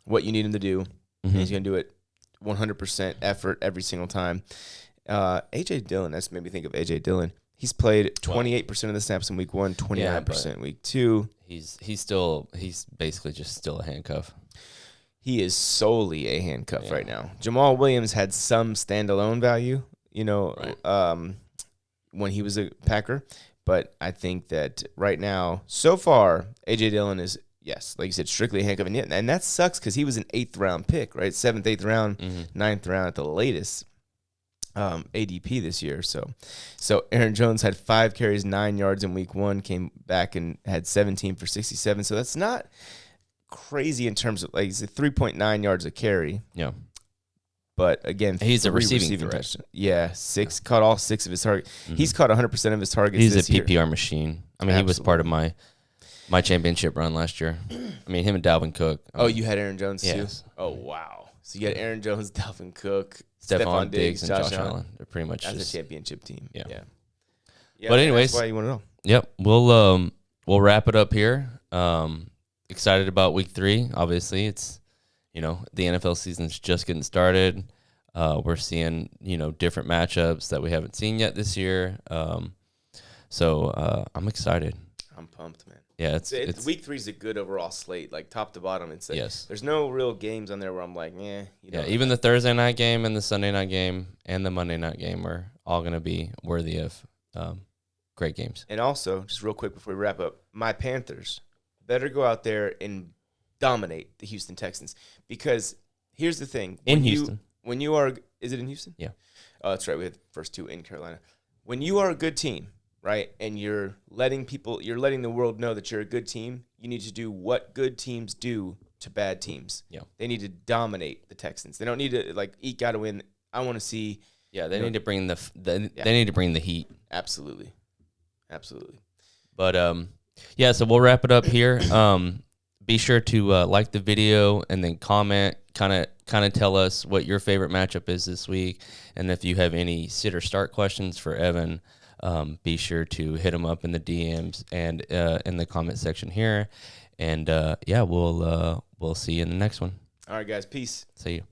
what you need him to do. Mm-hmm. And he's going to do it 100% effort every single time. A.J. Dillon, that's made me think of A.J. Dillon. He's played 28% of the snaps in week 1, 29% week 2. He's basically just still a handcuff. He is solely a handcuff right now. Jamal Williams had some standalone value, when he was a Packer. But I think that right now, so far, A.J. Dillon is, like you said, strictly a handcuff. And that sucks because he was an 8th-round pick, right? 7th, 8th round, 9th round at the latest ADP this year. So Aaron Jones had 5 carries, 9 yards in week 1, came back and had 17 for 67. So that's not crazy in terms of, he's at 3.9 yards a carry. Yeah. But again, he's a receiving touchdown. Yeah, caught all 6 of his targets. Mm-hmm. He's caught 100% of his targets. He's a PPR machine. I mean, He was part of my championship run last year. I mean, him and Dalvin Cook. You had Aaron Jones too? Oh, wow. So you had Aaron Jones, Dalvin Cook, Stephon Diggs, and Josh Allen. They're pretty much that's a championship team. Yeah. But anyways, that's why you want to know. Yep. We'll wrap it up here. Excited about week 3. Obviously, it's, the NFL season's just getting started. We're seeing, different matchups that we haven't seen yet this year. So I'm excited. I'm pumped, man. Yeah, it's week 3 is a good overall slate, like top to bottom. It's like, yes. There's no real games on there where I'm like, even the Thursday night game and the Sunday night game and the Monday night game are all going to be worthy of great games. And also, just real quick before we wrap up, my Panthers better go out there and dominate the Houston Texans, because here's the thing: Houston, is it in Houston? Yeah. Oh, that's right. We had the first 2 in Carolina. When you are a good team, right, and you're letting the world know that you're a good team, you need to do what good teams do to bad teams. Yeah. They need to dominate the Texans. They don't need to eke out a win. I want to see. Yeah, they need to bring they need to bring the heat. Absolutely. But so we'll wrap it up here. Be sure to like the video and then comment. Kind of tell us what your favorite matchup is this week, and if you have any sit or start questions for Evan, be sure to hit him up in the DMs and in the comment section here. And we'll see you in the next one. All right, guys. Peace. See you.